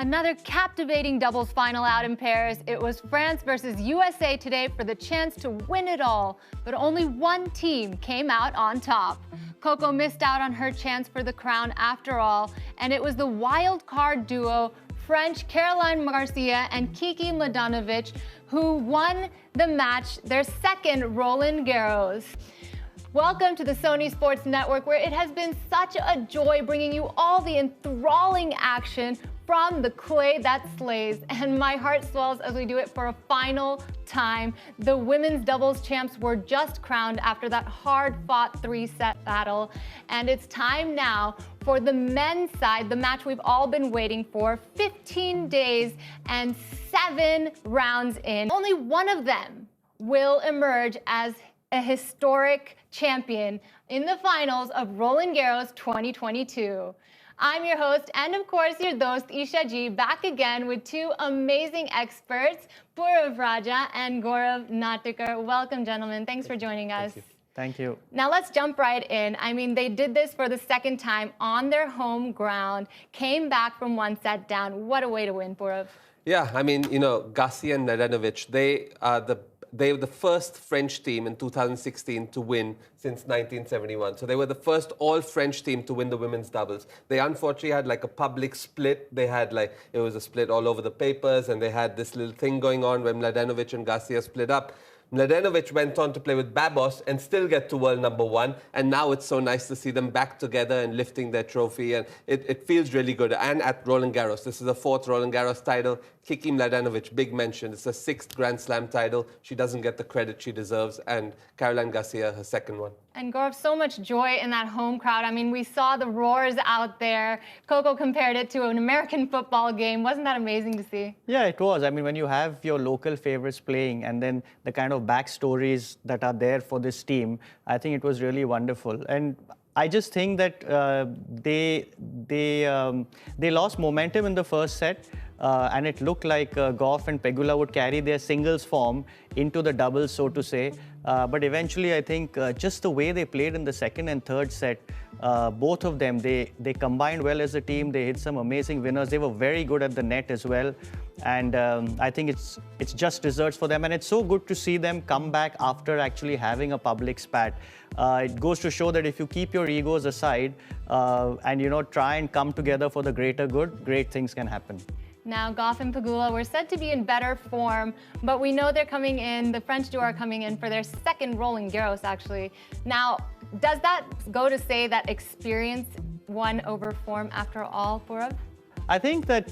Another captivating doubles final out in Paris. It was France versus USA today for the chance to win it all, but only one team came out on top. Coco missed out on her chance for the crown after all, and it was the wild card duo French Caroline Garcia and Kiki Mladenovic who won the match, their second Roland Garros. Welcome to the Sony Sports Network, where it has been such a joy bringing you all the enthralling action from the clay that slays, and my heart swells as we do it for a final time. The women's doubles champs were just crowned after that hard-fought three-set battle, and it's time now for the men's side, the match we've all been waiting for, 15 days and 7 rounds in. Only one of them will emerge as a historic champion in the finals of Roland Garros 2022. I'm your host and of course your dost Eesha ji, back again with two amazing experts, Purav Raja and Gaurav Natekar. Welcome, gentlemen. Thanks for joining us. Thank you. Now let's jump right in. I mean, they did this for the second time on their home ground, came back from one set down. What a way to win, Purav. Yeah, I mean, Garcia and Mladenovic, they were the first French team in 2016 to win since 1971. So they were the first all-French team to win the women's doubles. They unfortunately had like a public split. They had it was a split all over the papers, and they had this little thing going on where Mladenovic and Garcia split up. Mladenovic went on to play with Babos and still get to world number one. And now it's so nice to see them back together and lifting their trophy. And it feels really good. And at Roland Garros, this is the 4th Roland Garros title. Kiki Mladenovic, big mention. It's the 6th Grand Slam title. She doesn't get the credit she deserves. And Caroline Garcia, her 2nd one. And Gaurav, so much joy in that home crowd. I mean, we saw the roars out there. Coco compared it to an American football game. Wasn't that amazing to see? Yeah, it was. I mean, when you have your local favorites playing and then the kind of backstories that are there for this team, I think it was really wonderful. And I just think that they lost momentum in the first set. And it looked like Goff and Pegula would carry their singles form into the doubles, so to say. But eventually, I think just the way they played in the second and third set, both of them, they combined well as a team. They hit some amazing winners. They were very good at the net as well. And I think it's just desserts for them. And it's so good to see them come back after actually having a public spat. It goes to show that if you keep your egos aside and, try and come together for the greater good, great things can happen. Now, Goff and Pegula were said to be in better form, but we know they're coming in, the French duo are coming in for their second Roland Garros, actually. Now, does that go to say that experience won over form after all, Purav? I think that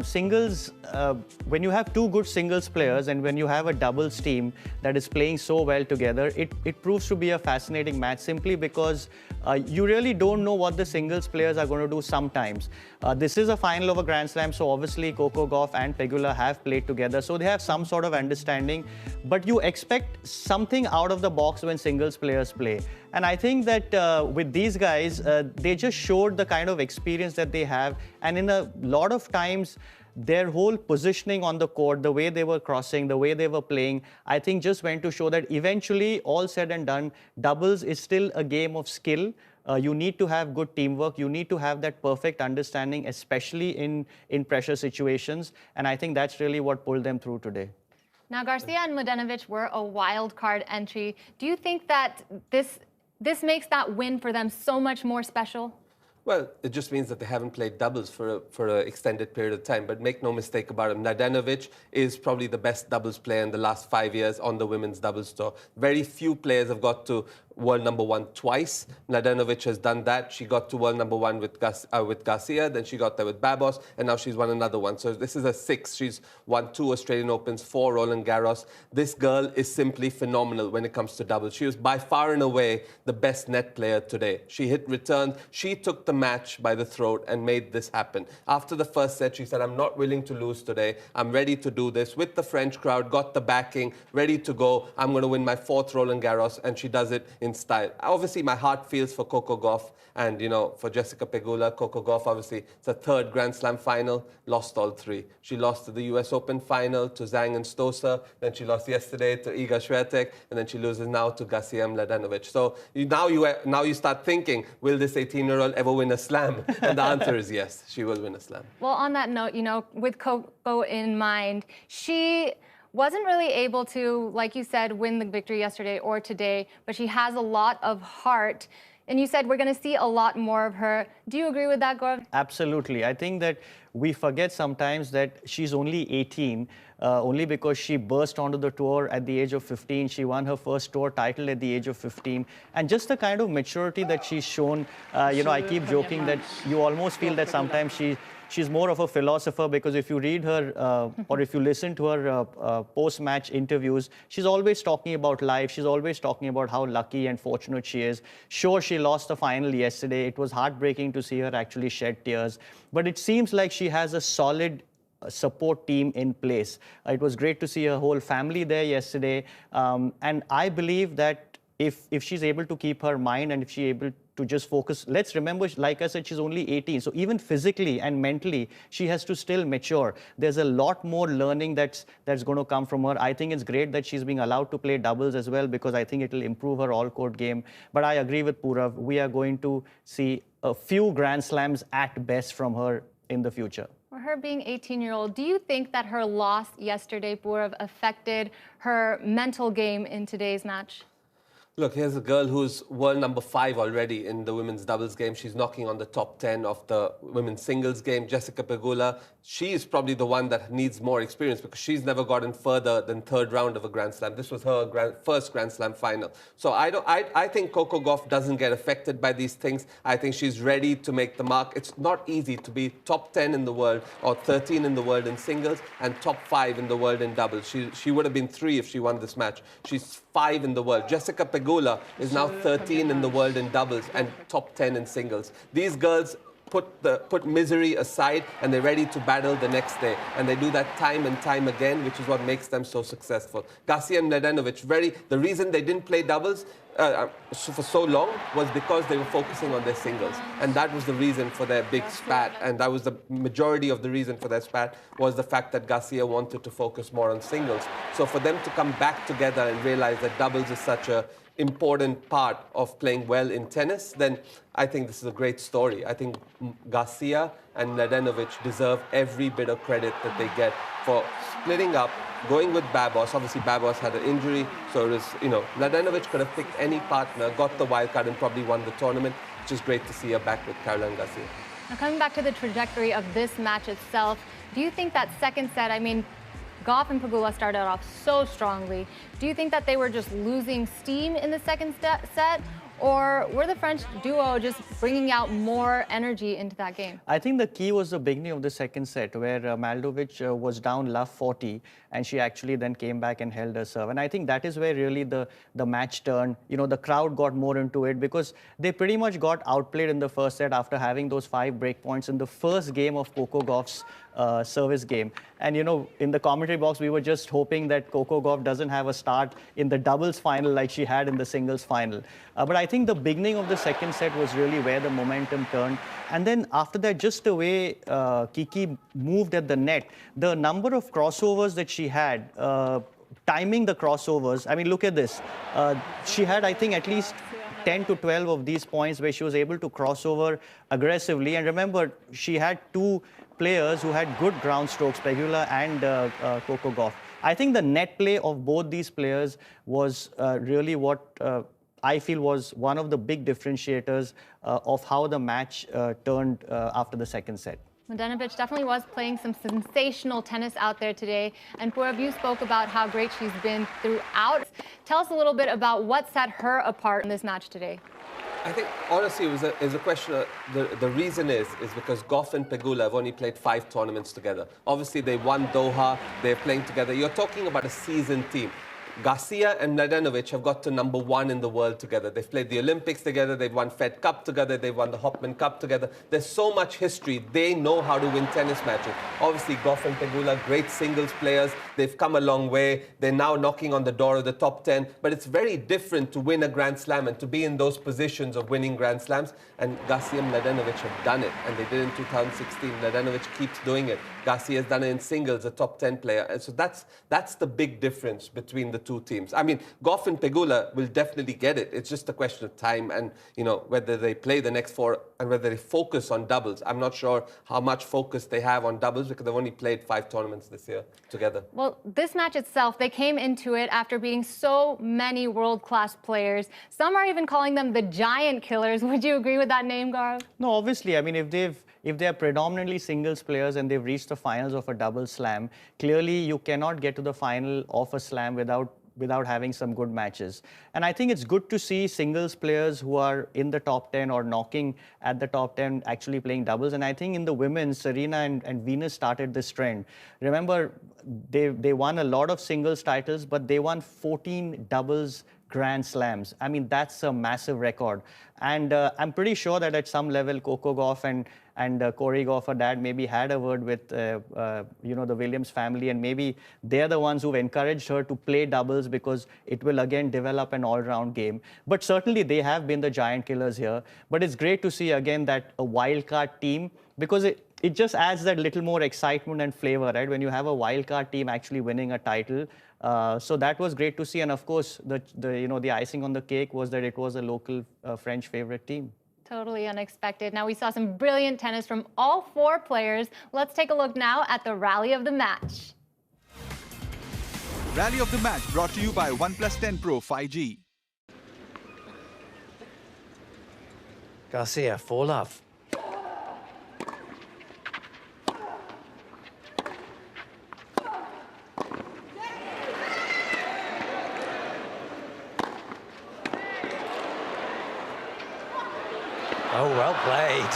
singles, when you have two good singles players and when you have a doubles team that is playing so well together, it proves to be a fascinating match simply because you really don't know what the singles players are going to do sometimes. This is a final of a Grand Slam, so obviously Coco Gauff and Pegula have played together, so they have some sort of understanding, but you expect something out of the box when singles players play. And I think that with these guys, they just showed the kind of experience that they have. And in a lot of times, their whole positioning on the court, the way they were crossing, the way they were playing, I think just went to show that eventually, all said and done, doubles is still a game of skill. You need to have good teamwork. You need to have that perfect understanding, especially in pressure situations. And I think that's really what pulled them through today. Now, Garcia and Mladenovic were a wild card entry. Do you think that this makes that win for them so much more special? Well, it just means that they haven't played doubles for an extended period of time. But make no mistake about it, Mladenovic is probably the best doubles player in the last 5 years on the women's doubles tour. Very few players have got to world number one twice. Mladenovic has done that. She got to world number one with Garcia, then she got there with Babos, and now she's won another one. So this is a 6th. She's won 2 Australian Opens, 4 Roland Garros. This girl is simply phenomenal when it comes to doubles. She was by far and away the best net player today. She hit returns. She took the match by the throat and made this happen. After the first set, she said, I'm not willing to lose today. I'm ready to do this. With the French crowd, got the backing, ready to go. I'm going to win my 4th Roland Garros, and she does it in style. Obviously, my heart feels for Coco Gauff and, for Jessica Pegula. Coco Gauff, obviously, it's a 3rd Grand Slam final, lost all 3. She lost to the US Open final, to Zhang and Stosur. Then she lost yesterday to Iga Swiatek, and then she loses now to Garcia Mladenovic. So now you start thinking, will this 18-year-old ever win win a slam? And the answer is yes, she will win a slam. Well, on that note, with Coco in mind, she wasn't really able to, like you said, win the victory yesterday or today, but she has a lot of heart. And you said we're going to see a lot more of her. Do you agree with that, Gaurav? Absolutely. I think that we forget sometimes that she's only 18, only because she burst onto the tour at the age of 15. She won her first tour title at the age of 15. And just the kind of maturity that she's shown, I keep joking that you almost feel that sometimes she's more of a philosopher, because if you read her or if you listen to her post-match interviews, she's always talking about life. She's always talking about how lucky and fortunate she is. Sure, she lost the final yesterday. It was heartbreaking to see her actually shed tears. But it seems like she has a solid support team in place. It was great to see her whole family there yesterday. And I believe that if she's able to keep her mind and if she's able to just focus, let's remember, like I said, she's only 18. So even physically and mentally, she has to still mature. There's a lot more learning that's going to come from her. I think it's great that she's being allowed to play doubles as well, because I think it'll improve her all-court game. But I agree with Purav. We are going to see a few Grand Slams at best from her in the future. For her being 18-year-old, do you think that her loss yesterday, Purav, affected her mental game in today's match? Look, here's a girl who's world number 5 already in the women's doubles game. She's knocking on the top 10 of the women's singles game. Jessica Pegula, she is probably the one that needs more experience, because she's never gotten further than third round of a Grand Slam. This was her first Grand Slam final. So I think Coco Gauff doesn't get affected by these things. I think she's ready to make the mark. It's not easy to be top 10 in the world or 13 in the world in singles and top 5 in the world in doubles. She would have been 3 if she won this match. She's 5 in the world. Jessica Pegula is now 13 in the world in doubles and top 10 in singles. These girls put misery aside and they're ready to battle the next day. And they do that time and time again, which is what makes them so successful. Garcia and Mladenovic, the reason they didn't play doubles for so long was because they were focusing on their singles. And that was the reason for their big spat. And that was the majority of the reason for their spat, was the fact that Garcia wanted to focus more on singles. So for them to come back together and realize that doubles is such a important part of playing well in tennis, then I think this is a great story. I think Garcia and Mladenovic deserve every bit of credit that they get for splitting up, going with Babos. Obviously, Babos had an injury, so it was, Mladenovic could have picked any partner, got the wild card, and probably won the tournament, which is great to see her back with Caroline Garcia. Now, coming back to the trajectory of this match itself, do you think that second set, Gauff and Pegula started off so strongly. Do you think that they were just losing steam in the second set? Or were the French duo just bringing out more energy into that game? I think the key was the beginning of the second set, where Mladenovic was down love 40, and she actually then came back and held her serve. And I think that is where really the match turned. The crowd got more into it, because they pretty much got outplayed in the first set after having those 5 break points in the first game of Coco Gauff's service game. And in the commentary box, we were just hoping that Coco Gauff doesn't have a start in the doubles final like she had in the singles final. But I think the beginning of the second set was really where the momentum turned. And then after that, just the way Kiki moved at the net, the number of crossovers that she had, timing the crossovers. Look at this. She had, I think, at least 10 to 12 of these points where she was able to cross over aggressively. And remember, she had 2 players who had good ground strokes, Pegula and Coco Gauff. I think the net play of both these players was really what I feel was one of the big differentiators of how the match turned after the second set. Mladenovic definitely was playing some sensational tennis out there today. And Purav, you spoke about how great she's been throughout. Tell us a little bit about what set her apart in this match today. I think, honestly, it was a question of, the reason is because Gauff and Pegula have only played 5 tournaments together. Obviously, they won Doha, they're playing together. You're talking about a seasoned team. Garcia and Mladenovic have got to number 1 in the world together. They've played the Olympics together, they've won Fed Cup together, they've won the Hopman Cup together. There's so much history. They know how to win tennis matches. Obviously, Gauff and Pegula, great singles players. They've come a long way. They're now knocking on the door of the top 10. But it's very different to win a Grand Slam and to be in those positions of winning Grand Slams. And Garcia and Mladenovic have done it. And they did in 2016. Mladenovic keeps doing it. Garcia's done it in singles, a top 10 player. And so that's the big difference between the two teams. I mean, Goff and Pegula will definitely get it. It's just a question of time and, whether they play the next 4 and whether they focus on doubles. I'm not sure how much focus they have on doubles because they've only played 5 tournaments this year together. Well, this match itself, they came into it after beating so many world-class players. Some are even calling them the giant killers. Would you agree with that name, Gaurav? No, obviously. I mean, if they are predominantly singles players and they've reached the finals of a double slam, clearly you cannot get to the final of a slam without having some good matches. And I think it's good to see singles players who are in the top 10 or knocking at the top 10 actually playing doubles. And I think in the women's, Serena and Venus started this trend. Remember, they won a lot of singles titles, but they won 14 doubles Grand Slams. I mean, that's a massive record. And I'm pretty sure that at some level, Coco Gauff and Corey Gauff, her dad, maybe had a word with, the Williams family, and maybe they're the ones who've encouraged her to play doubles because it will again develop an all-round game. But certainly they have been the giant killers here. But it's great to see again that a wildcard team, because it just adds that little more excitement and flavor, right? When you have a wildcard team actually winning a title. So that was great to see. And of course, the icing on the cake was that it was a local French favorite team. Totally unexpected. Now, we saw some brilliant tennis from all 4 players. Let's take a look now at the rally of the match. Rally of the match brought to you by OnePlus 10 Pro 5G. Garcia, 4-love. Oh, well played.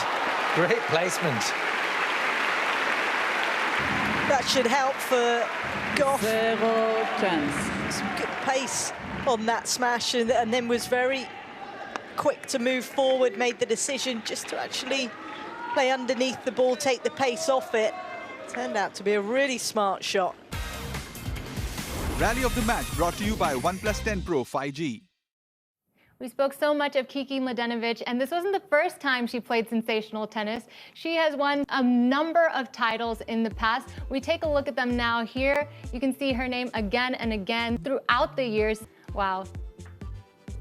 Great placement. That should help for Goff. 0 chance. Some good pace on that smash and then was very quick to move forward, made the decision just to actually play underneath the ball, take the pace off it. Turned out to be a really smart shot. Rally of the match brought to you by OnePlus 10 Pro 5G. We spoke so much of Kiki Mladenovic, and this wasn't the first time she played sensational tennis. She has won a number of titles in the past. We take a look at them now here. You can see her name again and again throughout the years. Wow.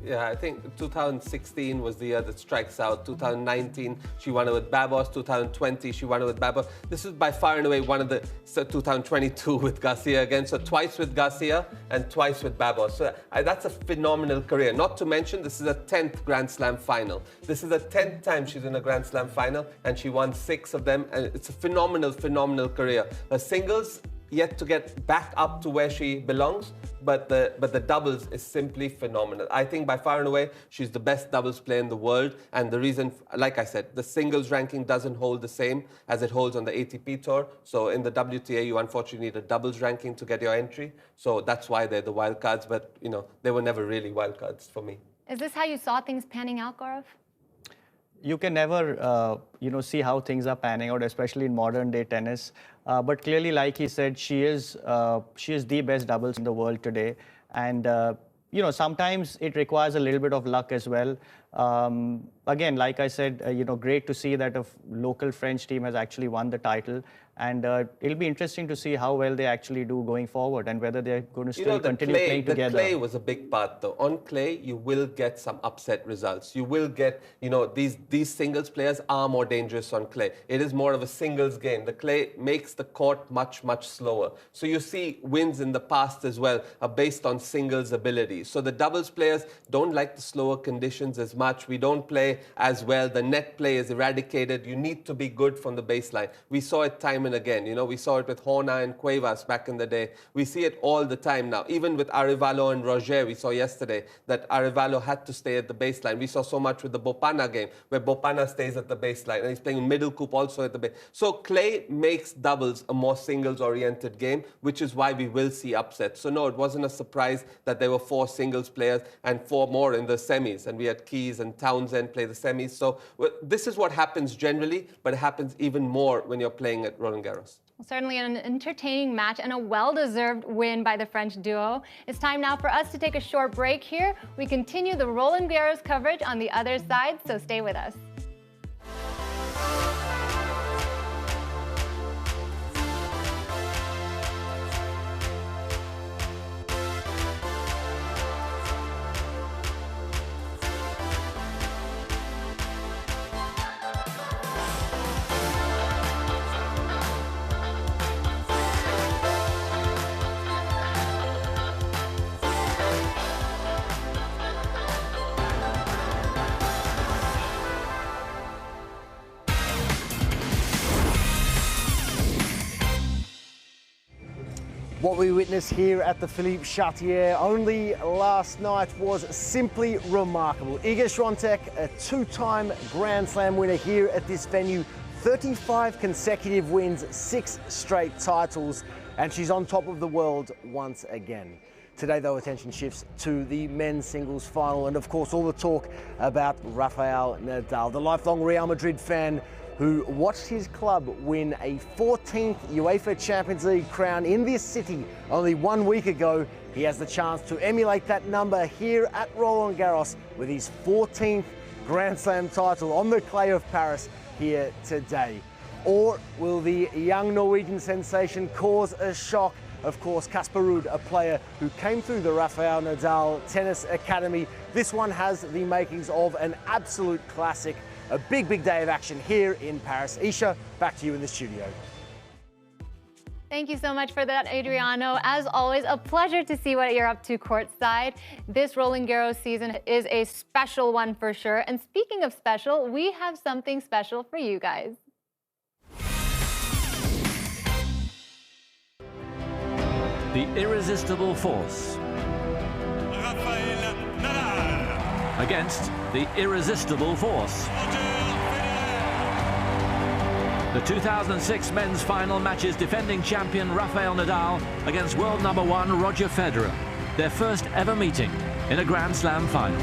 Yeah, I think 2016 was the year that strikes out. 2019, she won it with Babos. 2020, she won it with Babos. This is by far and away one of the... So 2022 with Garcia again. So twice with Garcia and twice with Babos. So that's a phenomenal career. Not to mention, this is a 10th Grand Slam final. This is the 10th time she's in a Grand Slam final, and she won 6 of them. And it's a phenomenal, phenomenal career. Her singles yet to get back up to where she belongs, but the doubles is simply phenomenal. I think by far and away, she's the best doubles player in the world. And the reason, like I said, the singles ranking doesn't hold the same as it holds on the ATP tour. So in the WTA, you unfortunately need a doubles ranking to get your entry. So that's why they're the wild cards, but they were never really wild cards for me. Is this how you saw things panning out, Gaurav? You can never, see how things are panning out, especially in modern day tennis. But clearly, like he said, she is the best doubles in the world today. And, sometimes it requires a little bit of luck as well. Again, like I said, great to see that a local French team has actually won the title. And it'll be interesting to see how well they actually do going forward and whether they're going to still continue playing together. The clay was a big part, though. On clay, you will get some upset results. You will get, these singles players are more dangerous on clay. It is more of a singles game. The clay makes the court much, much slower. So you see wins in the past as well are based on singles ability. So the doubles players don't like the slower conditions as much. We don't play as well. The net play is eradicated. You need to be good from the baseline. We saw it time and again. We saw it with Horna and Cuevas back in the day. We see it all the time now. Even with Arevalo and Roger, we saw yesterday that Arevalo had to stay at the baseline. We saw so much with the Bopana game, where Bopana stays at the baseline, and he's playing middle coop also at the base. So clay makes doubles a more singles-oriented game, which is why we will see upsets. So no, it wasn't a surprise that there were 4 singles players and 4 more in the semis, and we had Keys and Townsend play the semis. So this is what happens generally, but it happens even more when you're playing at Roland Garros. Well, certainly an entertaining match and a well-deserved win by the French duo. It's time now for us to take a short break here. We continue the Roland Garros coverage on the other side, so stay with us. What we witnessed here at the Philippe Chatrier only last night was simply remarkable. Iga Świątek, a two-time Grand Slam winner here at this venue, 35 consecutive wins, 6 straight titles, and she's on top of the world once again. Today, though, attention shifts to the men's singles final and, of course, all the talk about Rafael Nadal, the lifelong Real Madrid fan who watched his club win a 14th UEFA Champions League crown in this city only 1 week ago. He has the chance to emulate that number here at Roland Garros with his 14th Grand Slam title on the clay of Paris here today. Or will the young Norwegian sensation cause a shock? Of course, Casper Ruud, a player who came through the Rafael Nadal Tennis Academy. This one has the makings of an absolute classic. A big, big day of action here in Paris. Eesha, back to you in the studio. Thank you so much for that, Adriano. As always, a pleasure to see what you're up to courtside. This Roland Garros season is a special one for sure. And speaking of special, we have something special for you guys. The irresistible force Rafael Nadal against the irresistible force. The 2006 men's final matches defending champion Rafael Nadal against world number 1 Roger Federer. Their first ever meeting in a Grand Slam final.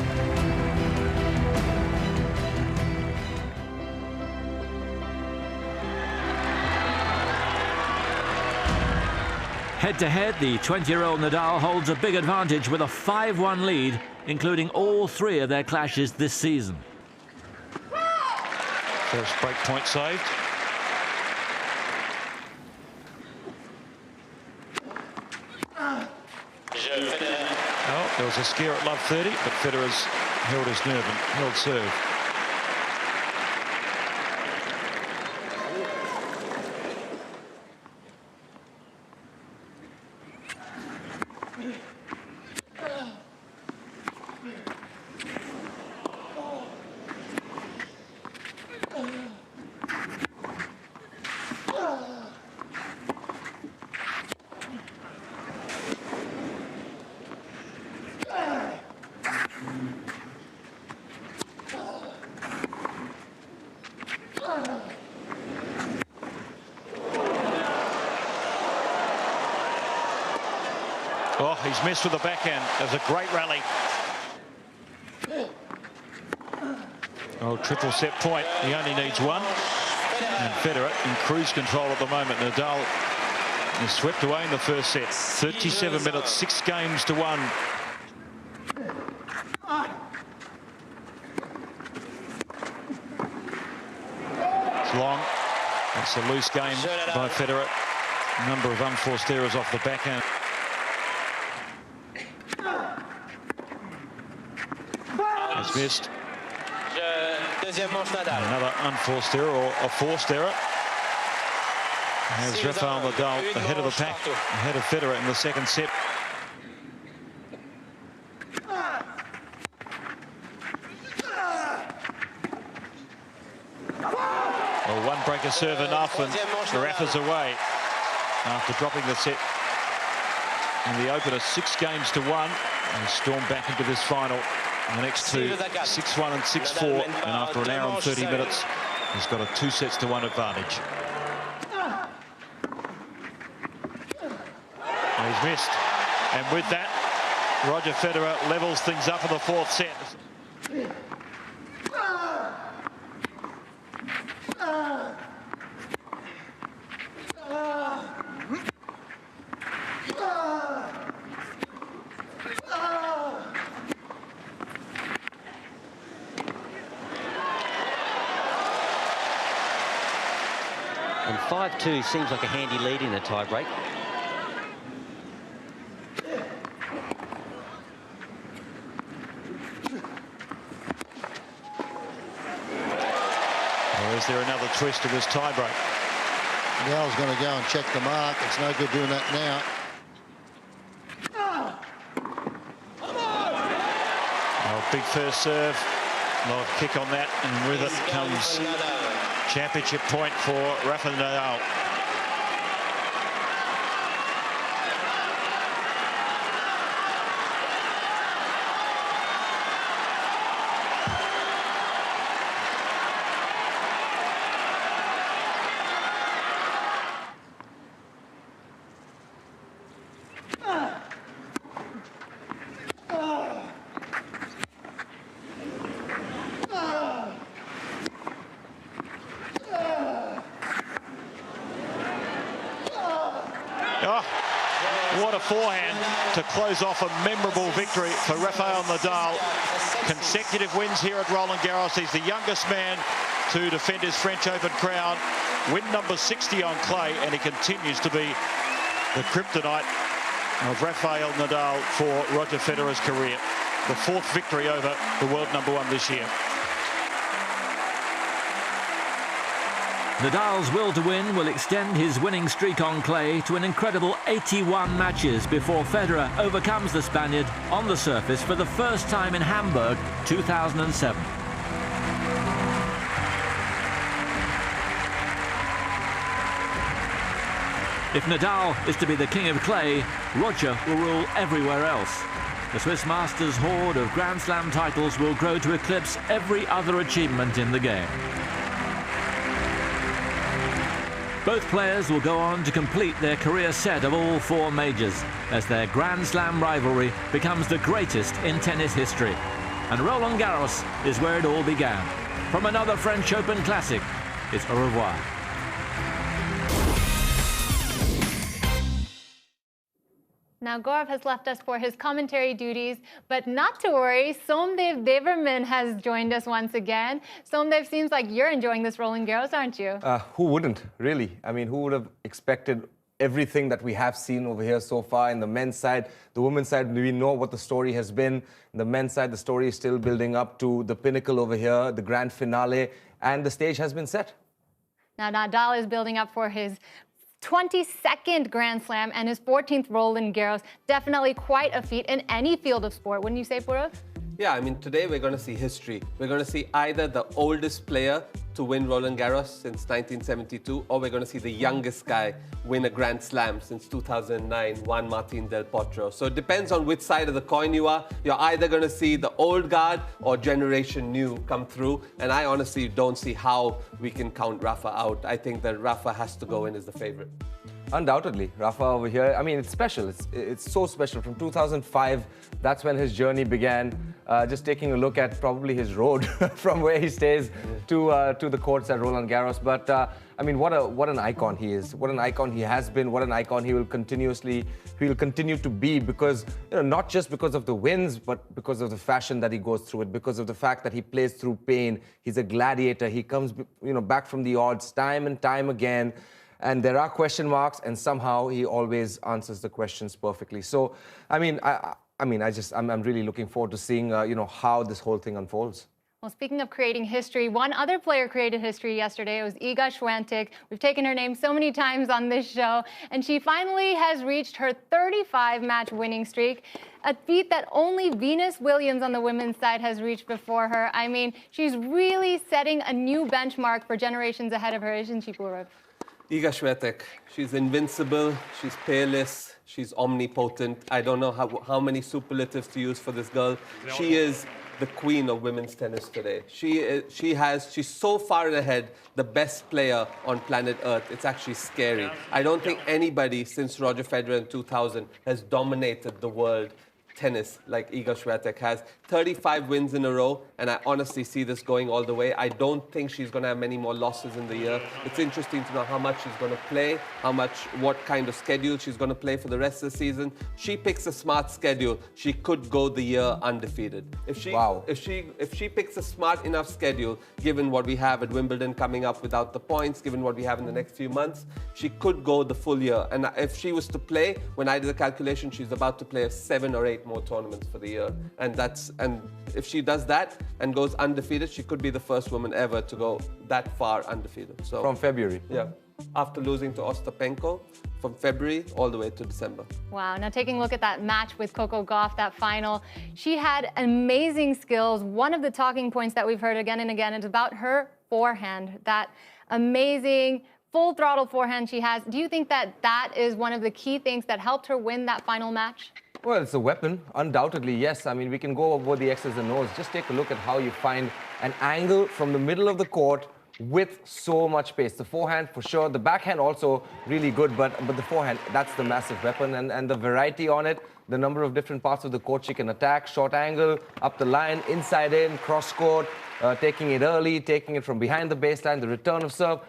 Head-to-head, the 20-year-old Nadal holds a big advantage with a 5-1 lead, including all 3 of their clashes this season. First break point saved. Oh, there was a scare at love 30, but Federer's held his nerve and held serve. Oh, he's missed with the backhand. There's a great rally. Oh, triple set point. He only needs 1. And Federer in cruise control at the moment. Nadal is swept away in the first set. 37 minutes, 6 games to 1. It's long. That's a loose game by Federer. A number of unforced errors off the backhand. Has missed. Another unforced error or a forced error. Has Rafael Nadal ahead of the pack, ahead of Federer in the second set. Well, one breaker serve enough, and Rafa's away after dropping the set in the opener 6 games to 1, and stormed back into this final. In the next 2, 6-1 and 6-4, and after an hour and 30 minutes, he's got a 2 sets to 1 advantage. And he's missed, and with that, Roger Federer levels things up in the 4th set. And 5-2 seems like a handy lead in a tie-break. Or is there another twist to this tie-break? Nadal's going to go and check the mark. It's no good doing that now. Oh, big first serve. A lot of kick on that, and with it comes championship point for Rafael Nadal. forehand to close off a memorable victory for Rafael Nadal. Consecutive wins here at Roland Garros. He's the youngest man to defend his French Open crown. Win number 60 on clay, and he continues to be the kryptonite of Rafael Nadal for Roger Federer's career. The fourth victory over the world number one this year. Nadal's will to win will extend his winning streak on clay to an incredible 81 matches before Federer overcomes the Spaniard on the surface for the first time in Hamburg 2007. If Nadal is to be the king of clay, Roger will rule everywhere else. The Swiss Masters' hoard of Grand Slam titles will grow to eclipse every other achievement in the game. Both players will go on to complete their career set of all four majors as their Grand Slam rivalry becomes the greatest in tennis history. And Roland Garros is where it all began. From another French Open classic, it's au revoir. Now, Gaurav has left us for his commentary duties, but not to worry, Somdev Devvarman has joined us once again. Somdev, seems like you're enjoying this Roland Garros, aren't you? Who wouldn't, really? I mean, who would have expected everything that we have seen over here so far in the men's side? The women's side, we know what the story has been. In the men's side, the story is still building up to the pinnacle over here, the grand finale, and the stage has been set. Now, Nadal is building up for his 22nd Grand Slam and his 14th Roland Garros. Definitely quite a feat in any field of sport, wouldn't you say, Purav? Yeah, I mean, today we're going to see history. We're going to see either the oldest player to win Roland Garros since 1972, or we're going to see the youngest guy win a Grand Slam since 2009, Juan Martín del Potro. So it depends on which side of the coin you are. You're either going to see the old guard or generation new come through. And I honestly don't see how we can count Rafa out. I think that Rafa has to go in as the favorite. Undoubtedly, Rafa over here, I mean, it's special. It's so special. From 2005, that's when his journey began. Just taking a look at probably his road from where he stays to the courts at Roland Garros. But I mean, what an icon he is. What an icon he has been. What an icon he will continue to be, because not just because of the wins, but because of the fashion that he goes through it, because of the fact that he plays through pain. He's a gladiator. He comes back from the odds time and time again. And there are question marks, and somehow he always answers the questions perfectly. So, I'm really looking forward to seeing, how this whole thing unfolds. Well, speaking of creating history, one other player created history yesterday. It was Iga Swiatek. We've taken her name so many times on this show, and she finally has reached her 35-match winning streak, a feat that only Venus Williams on the women's side has reached before her. I mean, she's really setting a new benchmark for generations ahead of her, isn't she, Purav? Iga Swiatek, she's invincible, she's peerless, she's omnipotent. I don't know how many superlatives to use for this girl. She is the queen of women's tennis today. She's so far ahead, the best player on planet Earth. It's actually scary. I don't think anybody since Roger Federer in 2000 has dominated the world tennis like Iga Swiatek has. 35 wins in a row, and I honestly see this going all the way. I don't think she's going to have many more losses in the year. It's interesting to know how much she's going to play, what kind of schedule she's going to play for the rest of the season. She picks a smart schedule, she could go the year undefeated. If she picks a smart enough schedule, given what we have at Wimbledon coming up without the points, given what we have in the next few months, she could go the full year. And if she was to play, when I did the calculation, she's about to play 7 or 8 more tournaments for the year. And if she does that and goes undefeated, she could be the first woman ever to go that far undefeated. So from February? Yeah. After losing to Ostapenko, from February all the way to December. Wow. Now taking a look at that match with Coco Gauff, that final, she had amazing skills. One of the talking points that we've heard again and again is about her forehand, that amazing full throttle forehand she has. Do you think that is one of the key things that helped her win that final match? Well, it's a weapon, undoubtedly, yes. I mean, we can go over the X's and O's. Just take a look at how you find an angle from the middle of the court with so much pace. The forehand, for sure. The backhand also really good, but the forehand, that's the massive weapon. And the variety on it, the number of different parts of the court she can attack, short angle, up the line, inside in, cross court, taking it early, taking it from behind the baseline, the return of serve.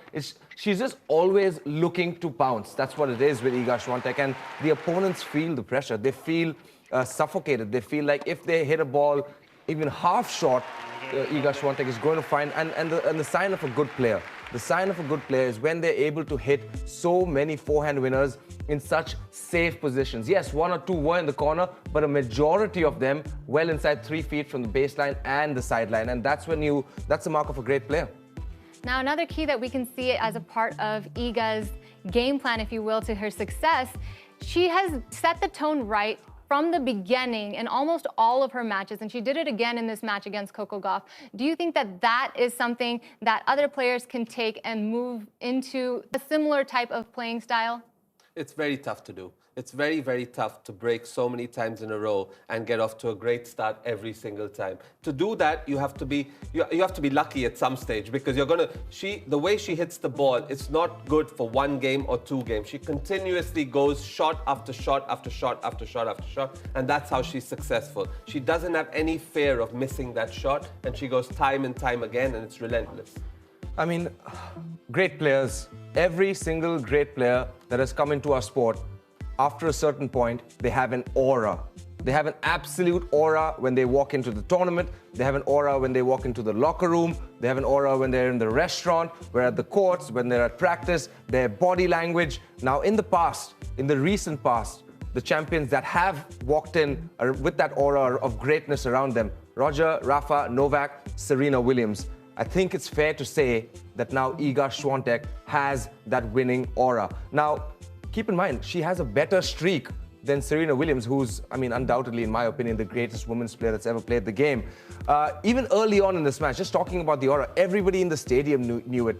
She's just always looking to pounce. That's what it is with Iga Swiatek. And the opponents feel the pressure. They feel suffocated. They feel like if they hit a ball even half short, Iga Swiatek is going to find, and the sign of a good player. The sign of a good player is when they're able to hit so many forehand winners in such safe positions. Yes, 1 or 2 were in the corner, but a majority of them well inside 3 feet from the baseline and the sideline. And that's the mark of a great player. Now, another key that we can see as a part of Iga's game plan, if you will, to her success, she has set the tone right from the beginning in almost all of her matches, and she did it again in this match against Coco Gauff. Do you think that that is something that other players can take and move into a similar type of playing style? It's very tough to do. It's very, very tough to break so many times in a row and get off to a great start every single time. To do that, you have to be lucky at some stage, because the way she hits the ball, it's not good for 1 game or 2 games. She continuously goes shot after shot after shot after shot after shot, and that's how she's successful. She doesn't have any fear of missing that shot, and she goes time and time again, and it's relentless. I mean, great players, every single great player that has come into our sport, after a certain point, they have an aura. They have an absolute aura when they walk into the tournament. They have an aura when they walk into the locker room. They have an aura when they're in the restaurant, when at the courts, when they're at practice, their body language. Now, in the past, in the recent past, the champions that have walked in with that aura of greatness around them, Roger, Rafa, Novak, Serena Williams. I think it's fair to say that now Iga Swiatek has that winning aura. Now, keep in mind, she has a better streak than Serena Williams, who's, I mean, undoubtedly, in my opinion, the greatest women's player that's ever played the game. Even early on in this match, just talking about the aura, everybody in the stadium knew it.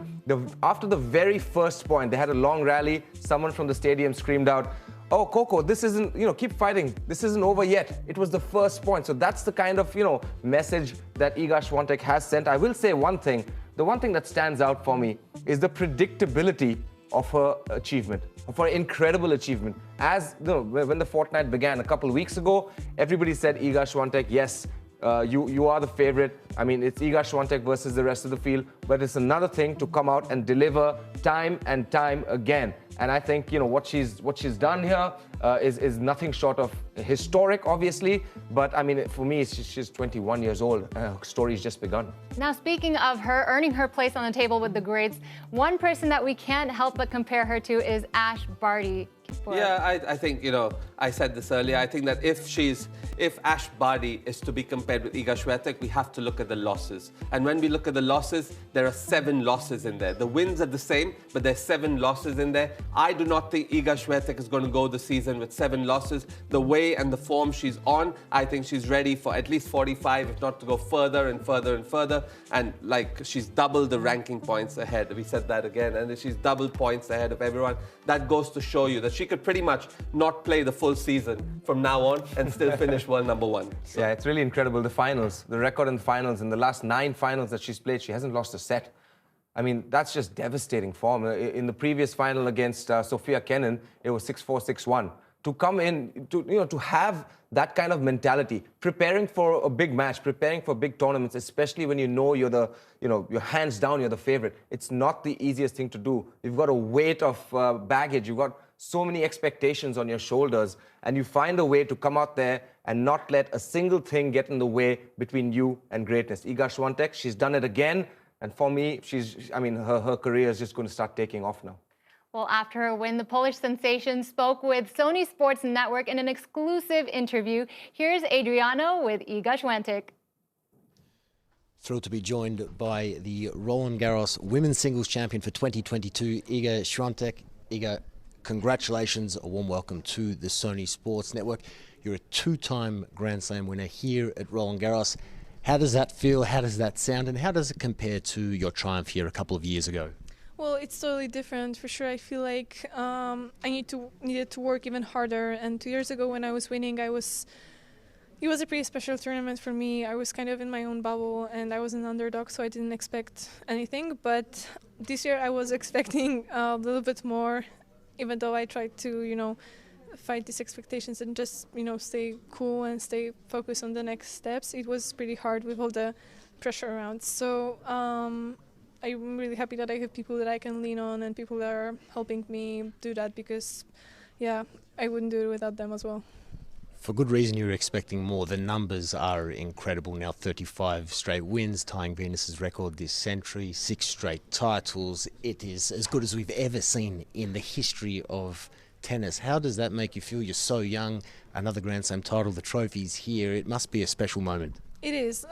After the very first point, they had a long rally. Someone from the stadium screamed out, "Oh, Coco, this isn't, keep fighting. This isn't over yet." It was the first point. So that's the kind of, message that Iga Swiatek has sent. I will say one thing. The one thing that stands out for me is the predictability of her achievement, of her incredible achievement. When the fortnight began a couple of weeks ago, everybody said, Iga Swiatek, yes, you are the favorite. I mean, it's Iga Swiatek versus the rest of the field, but it's another thing to come out and deliver time and time again. And I think, what she's done here is nothing short of historic, obviously. But I mean, for me, she's 21 years old. Her story's just begun. Now, speaking of her earning her place on the table with the greats, one person that we can't help but compare her to is Ash Barty. Yeah, I think, I said this earlier. I think that if Ash Barty is to be compared with Iga Swiatek, we have to look at the losses. And when we look at the losses, there are 7 losses in there. The wins are the same, but there's 7 losses in there. I do not think Iga Swiatek is going to go the season with 7 losses. The way and the form she's on, I think she's ready for at least 45, if not to go further and further and further. And she's doubled the ranking points ahead. We said that again. And she's double points ahead of everyone. That goes to show you that she could pretty much not play the full season from now on and still finish world number 1. So. Yeah, it's really incredible. The finals, the record in the finals, in the last 9 finals that she's played, she hasn't lost a set. I mean, that's just devastating form. In the previous final against Sofia Kenin, it was 6-4, 6-1. To come in, to have that kind of mentality, preparing for a big match, preparing for big tournaments, especially when you're you're hands down, you're the favorite. It's not the easiest thing to do. You've got a weight of baggage. You've got so many expectations on your shoulders, and you find a way to come out there and not let a single thing get in the way between you and greatness. Iga Swiatek, she's done it again. And for me, her career is just going to start taking off now. Well, after her win, the Polish sensation spoke with Sony Sports Network in an exclusive interview. Here's Adriano with Iga Swiatek. Thrilled to be joined by the Roland Garros Women's Singles Champion for 2022, Iga Swiatek. Iga, congratulations, a warm welcome to the Sony Sports Network. You're a 2-time Grand Slam winner here at Roland Garros. How does that feel? How does that sound? And how does it compare to your triumph here a couple of years ago? Well, it's totally different for sure. I feel like I needed to work even harder. And 2 years ago when I was winning, it was a pretty special tournament for me. I was kind of in my own bubble and I was an underdog, so I didn't expect anything. But this year I was expecting a little bit more, even though I tried to, fight these expectations and just, stay cool and stay focused on the next steps. It was pretty hard with all the pressure around. So I'm really happy that I have people that I can lean on and people that are helping me do that because, yeah, I wouldn't do it without them as well. For good reason, you were expecting more. The numbers are incredible now. 35 straight wins, tying Venus's record this century, 6 straight titles. It is as good as we've ever seen in the history of tennis. How does that make you feel? You're so young, another Grand Slam title, the trophy's here. It must be a special moment. It is.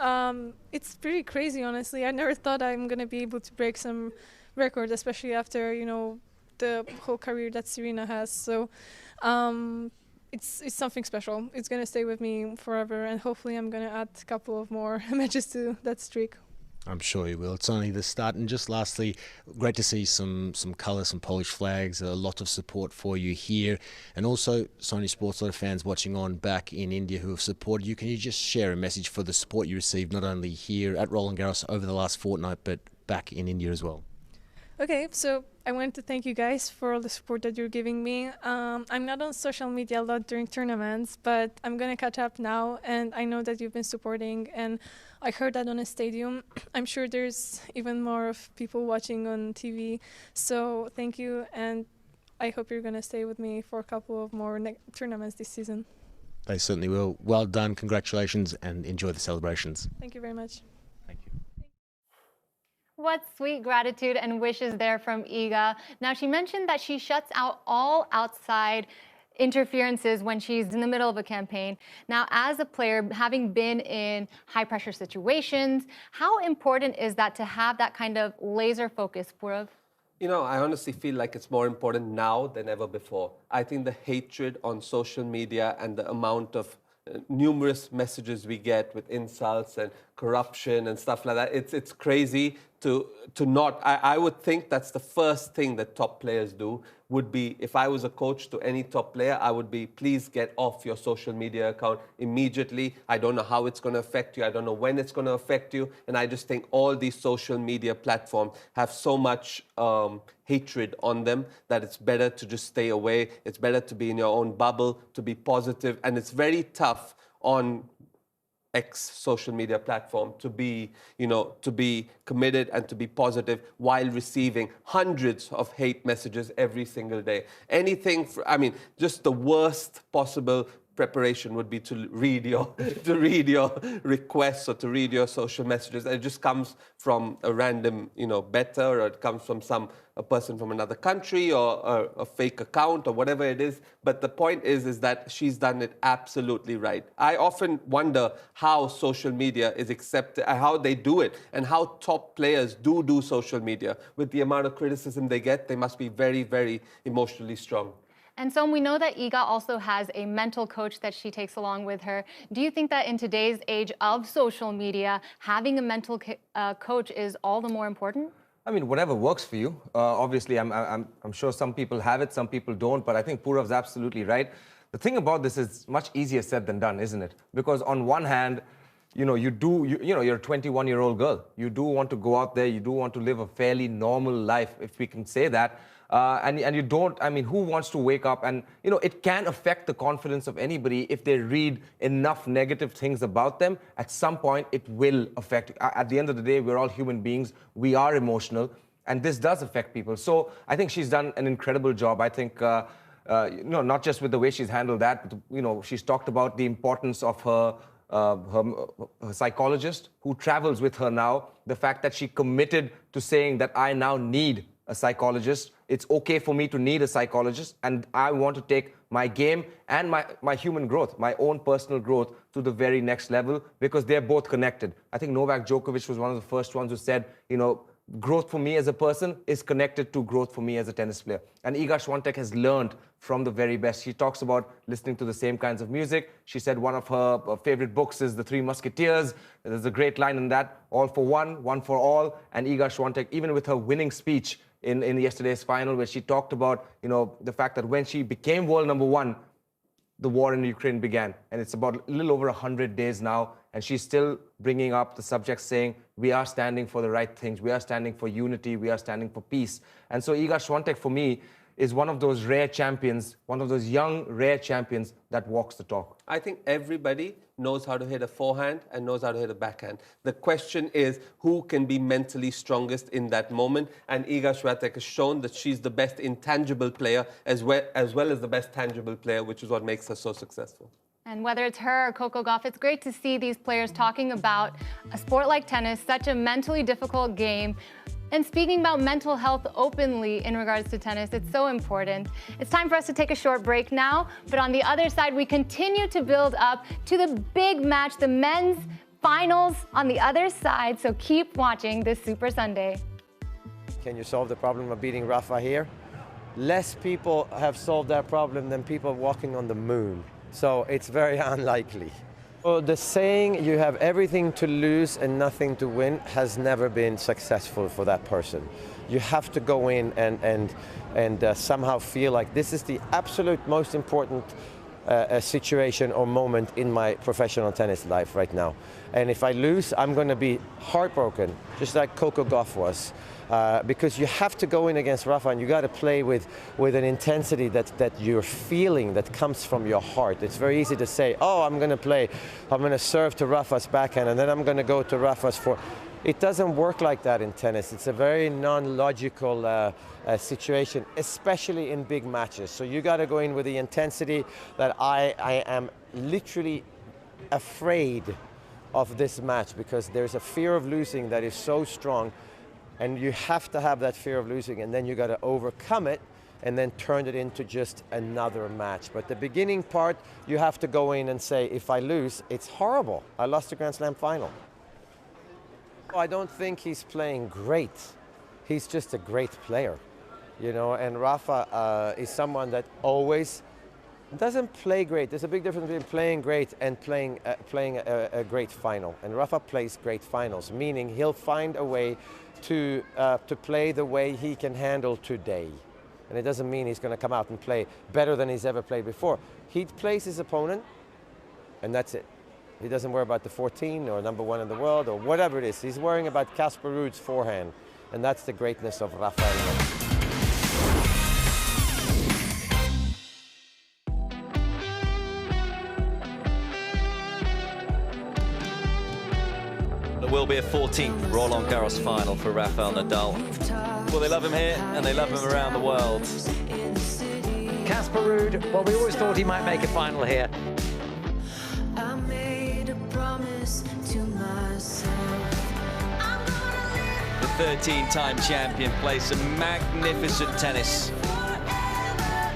It's pretty crazy, honestly. I never thought I'm going to be able to break some record, especially after, the whole career that Serena has. So it's something special. It's going to stay with me forever, and hopefully I'm going to add a couple of more matches to that streak. I'm sure you will. It's only the start. And just lastly, great to see some colour, some Polish flags, a lot of support for you here. And also, Sony Sports, a lot of fans watching on back in India who have supported you. Can you just share a message for the support you received, not only here at Roland Garros over the last fortnight, but back in India as well? Okay, so I wanted to thank you guys for all the support that you're giving me. I'm not on social media a lot during tournaments, but I'm going to catch up now, and I know that you've been supporting, and I heard that on a stadium. I'm sure there's even more of people watching on TV, so thank you, and I hope you're going to stay with me for a couple of more tournaments this season. They certainly will. Well done, congratulations, and enjoy the celebrations. Thank you very much. What sweet gratitude and wishes there from Iga. Now, she mentioned that she shuts out all outside interferences when she's in the middle of a campaign. Now, as a player, having been in high-pressure situations, how important is that to have that kind of laser focus, Purav? I honestly feel like it's more important now than ever before. I think the hatred on social media and the amount of numerous messages we get with insults and corruption and stuff like that, it's crazy to not. I would think that's the first thing that top players do would be, if I was a coach to any top player, I would be, please get off your social media account immediately. I don't know how it's going to affect you. I don't know when it's going to affect you. And I just think all these social media platforms have so much hatred on them that it's better to just stay away. It's better to be in your own bubble, to be positive. And it's very tough on X social media platform to be, to be committed and to be positive while receiving hundreds of hate messages every single day. Anything, just the worst possible preparation would be to read your requests or to read your social messages. And it just comes from a random, better, or it comes from a person from another country or a fake account or whatever it is. But the point is that she's done it absolutely right. I often wonder how social media is accepted, how they do it, and how top players do social media. With the amount of criticism they get, they must be very, very emotionally strong. And so we know that Iga also has a mental coach that she takes along with her. Do you think that in today's age of social media, having a mental coach is all the more important? Whatever works for you. Obviously, I'm sure some people have it, some people don't, but I think Purav's absolutely right. The thing about this is much easier said than done, isn't it? Because on one hand, you're a 21-year-old girl. You do want to go out there, you do want to live a fairly normal life, if we can say that. And you don't, who wants to wake up and, it can affect the confidence of anybody if they read enough negative things about them. At some point, it will affect. At the end of the day, we're all human beings. We are emotional, and this does affect people. So I think she's done an incredible job. I think, not just with the way she's handled that, but, she's talked about the importance of her psychologist who travels with her now. The fact that she committed to saying that I now need a psychologist. It's okay for me to need a psychologist, and I want to take my game and my human growth, my own personal growth, to the very next level, because they're both connected. I think Novak Djokovic was one of the first ones who said, growth for me as a person is connected to growth for me as a tennis player. And Iga Swiatek has learned from the very best. She talks about listening to the same kinds of music. She said one of her favorite books is The Three Musketeers. There's a great line in that, all for one, one for all. And Iga Swiatek, even with her winning speech in yesterday's final, where she talked about, the fact that when she became world number one, the war in Ukraine began. And it's about a little over 100 days now. And she's still bringing up the subject, saying, we are standing for the right things. We are standing for unity. We are standing for peace. And so Iga Swiatek, for me, is one of those rare champions, one of those young, rare champions that walks the talk. I think everybody knows how to hit a forehand and knows how to hit a backhand. The question is who can be mentally strongest in that moment. And Iga Swiatek has shown that she's the best intangible player as well as the best tangible player, which is what makes her so successful. And whether it's her or Coco Gauff, it's great to see these players talking about a sport like tennis, such a mentally difficult game. And speaking about mental health openly in regards to tennis, it's so important. It's time for us to take a short break now, but on the other side, we continue to build up to the big match, the men's finals on the other side, so keep watching this Super Sunday. Can you solve the problem of beating Rafa here? Less people have solved that problem than people walking on the moon, so it's very unlikely. Well, the saying, you have everything to lose and nothing to win, has never been successful for that person. You have to go in and somehow feel like this is the absolute most important situation or moment in my professional tennis life right now. And if I lose, I'm going to be heartbroken, just like Coco Gauff was. Because you have to go in against Rafa and you got to play with an intensity that you're feeling, that comes from your heart. It's very easy to say, oh, I'm going to serve to Rafa's backhand and then I'm going to go to Rafa's forehand. It doesn't work like that in tennis. It's a very non-logical situation, especially in big matches. So you got to go in with the intensity that I am literally afraid of this match, because there's a fear of losing that is so strong. And you have to have that fear of losing, and then you got to overcome it and then turn it into just another match. But the beginning part, you have to go in and say, if I lose, it's horrible. I lost the Grand Slam final. I don't think he's playing great. He's just a great player, you know, and Rafa is someone that always doesn't play great. There's a big difference between playing great and playing a great final. And Rafa plays great finals, meaning he'll find a way to play the way he can handle today. And it doesn't mean he's going to come out and play better than he's ever played before. He plays his opponent, and that's it. He doesn't worry about the 14 or number 1 in the world or whatever it is. He's worrying about Casper Ruud's forehand, and that's the greatness of Rafael. There will be a 14th Roland Garros final for Rafael Nadal. Well, they love him here and they love him around the world. Casper Ruud, well, we always thought he might make a final here. I made a promise to myself. The 13-time champion plays some magnificent tennis.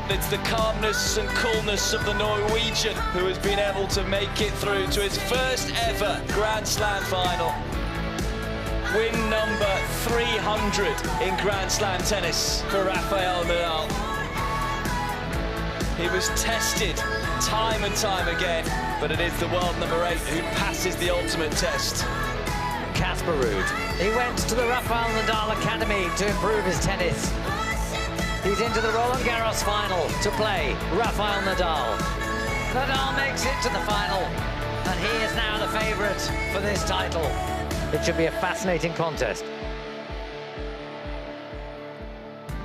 It's the calmness and coolness of the Norwegian who has been able to make it through to his first ever Grand Slam final. Win number 300 in Grand Slam tennis for Rafael Nadal. He was tested time and time again, but it is the world number 8 who passes the ultimate test. Casper Ruud. He went to the Rafael Nadal Academy to improve his tennis. He's into the Roland Garros final to play Rafael Nadal. Nadal makes it to the final, and he is now the favourite for this title. It should be a fascinating contest.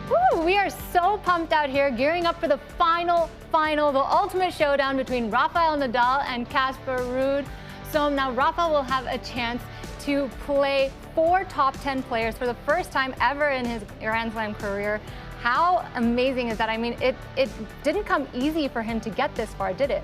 Woo, we are so pumped out here, gearing up for the final, the ultimate showdown between Rafael Nadal and Casper Ruud. So now Rafa will have a chance to play 4 top 10 players for the first time ever in his Grand Slam career. How amazing is that? I mean, it didn't come easy for him to get this far, did it?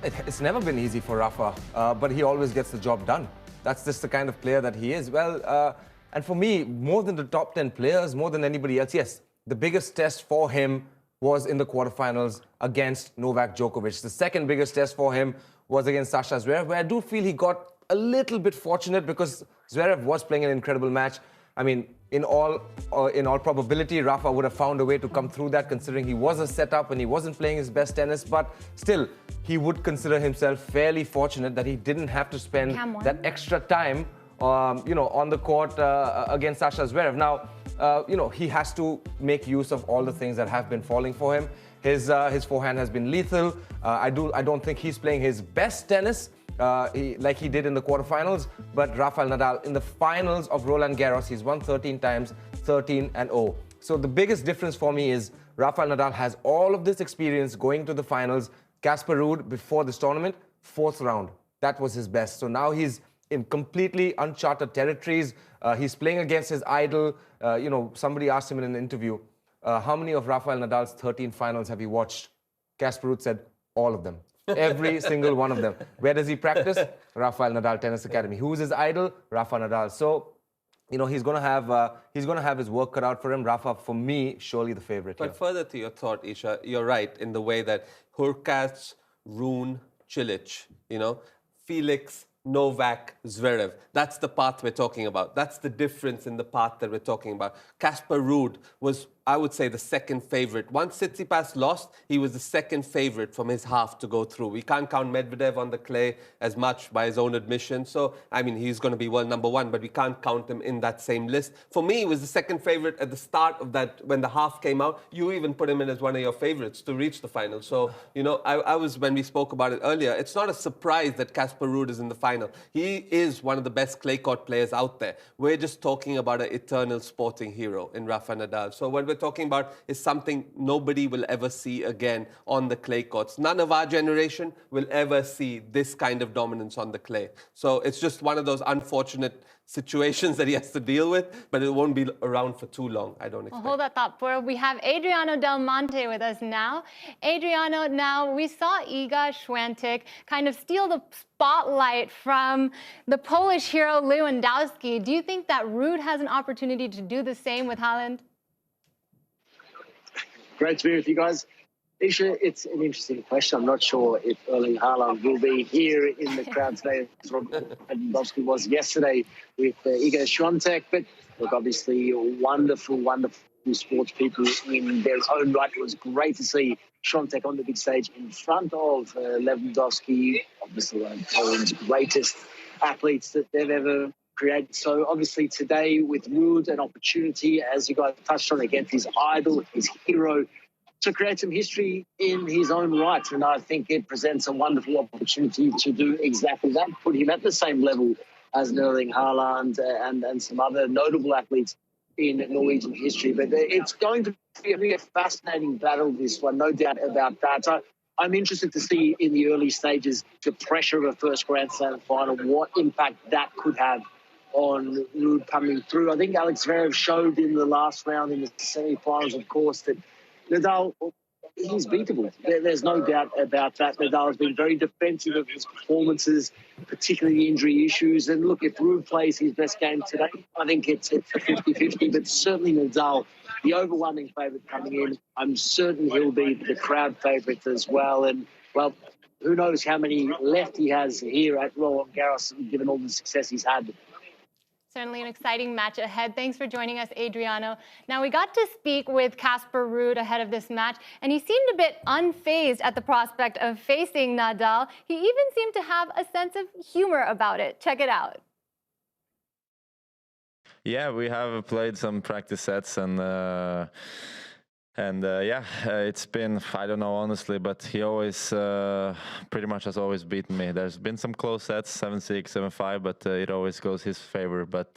It's never been easy for Rafa, but he always gets the job done. That's just the kind of player that he is. Well, and for me, more than the top 10 players, more than anybody else, yes, the biggest test for him was in the quarterfinals against Novak Djokovic. The second biggest test for him was against Sasha Zverev, where I do feel he got a little bit fortunate because Zverev was playing an incredible match. I mean, in all probability, Rafa would have found a way to come through that, considering he was a setup and he wasn't playing his best tennis. But still, he would consider himself fairly fortunate that he didn't have to spend that extra time, on the court against Sasha Zverev. Now, he has to make use of all the things that have been falling for him. His forehand has been lethal. I don't think he's playing his best tennis. Like he did in the quarterfinals, but Rafael Nadal in the finals of Roland Garros, he's won 13 times, 13-0. So the biggest difference for me is Rafael Nadal has all of this experience going to the finals. Casper Ruud, before this tournament, 4th round. That was his best. So now he's in completely uncharted territories. He's playing against his idol. You know, somebody asked him in an interview, how many of Rafael Nadal's 13 finals have you watched? Casper Ruud said, all of them. Every single one of them. Where does he practice? Rafael Nadal Tennis Academy. Who's his idol? Rafa Nadal. So, you know, he's gonna have his work cut out for him. Rafa, for me, surely the favorite. But further to your thought, Eesha, you're right in the way that Hurkacz, Rune, Cilic, you know, Felix, Novak, Zverev. That's the path we're talking about. That's the difference in the path that we're talking about. Casper Ruud was, I would say, the second favorite. Once Tsitsipas lost, he was the second favorite from his half to go through. We can't count Medvedev on the clay as much by his own admission. So, I mean, he's going to be world number 1, but we can't count him in that same list. For me, he was the second favorite at the start of that, when the half came out. You even put him in as one of your favorites to reach the final. So, you know, I was, when we spoke about it earlier, it's not a surprise that Casper Ruud is in the final. He is one of the best clay court players out there. We're just talking about an eternal sporting hero in Rafa Nadal. So what we're talking about is something nobody will ever see again on the clay courts. None of our generation will ever see this kind of dominance on the clay. So it's just one of those unfortunate situations that he has to deal with, but it won't be around for too long, I don't expect. Well, hold that thought, Purav. We have Adriano Delmonte with us now. Adriano, now we saw Iga Świątek kind of steal the spotlight from the Polish hero Lewandowski. Do you think that Ruud has an opportunity to do the same with Haaland? Great to be with you guys. Eesha, it's an interesting question. I'm not sure if Erling Haaland will be here in the crowd today, as Lewandowski was yesterday with Iga Świątek. But look, obviously, wonderful, wonderful sports people in their own right. It was great to see Świątek on the big stage in front of Lewandowski, obviously one of Poland's greatest athletes that they've ever created. So obviously today with Ruud, an opportunity, as you guys touched on, against his idol, his hero, to create some history in his own right. And I think it presents a wonderful opportunity to do exactly that, put him at the same level as Erling Haaland and some other notable athletes in Norwegian history. But it's going to be a fascinating battle, this one, no doubt about that. I'm interested to see in the early stages the pressure of a first Grand Slam final, what impact that could have on Ruud coming through. I think Alex Zverev showed in the last round in the semi-finals, of course, that Nadal, he's beatable. There's no doubt about that. Nadal has been very defensive of his performances, particularly the injury issues. And look, if Ruud plays his best game today, I think it's a 50-50, but certainly Nadal, the overwhelming favourite coming in. I'm certain he'll be the crowd favourite as well. And, well, who knows how many left he has here at Roland Garros, given all the success he's had. Certainly an exciting match ahead. Thanks for joining us, Adriano. Now, we got to speak with Casper Ruud ahead of this match, and he seemed a bit unfazed at the prospect of facing Nadal. He even seemed to have a sense of humor about it. Check it out. Yeah, we have played some practice sets, and yeah, it's been, I don't know honestly, but he always pretty much has always beaten me. There's been some close sets, 7-6, 7-5, but it always goes his favor. But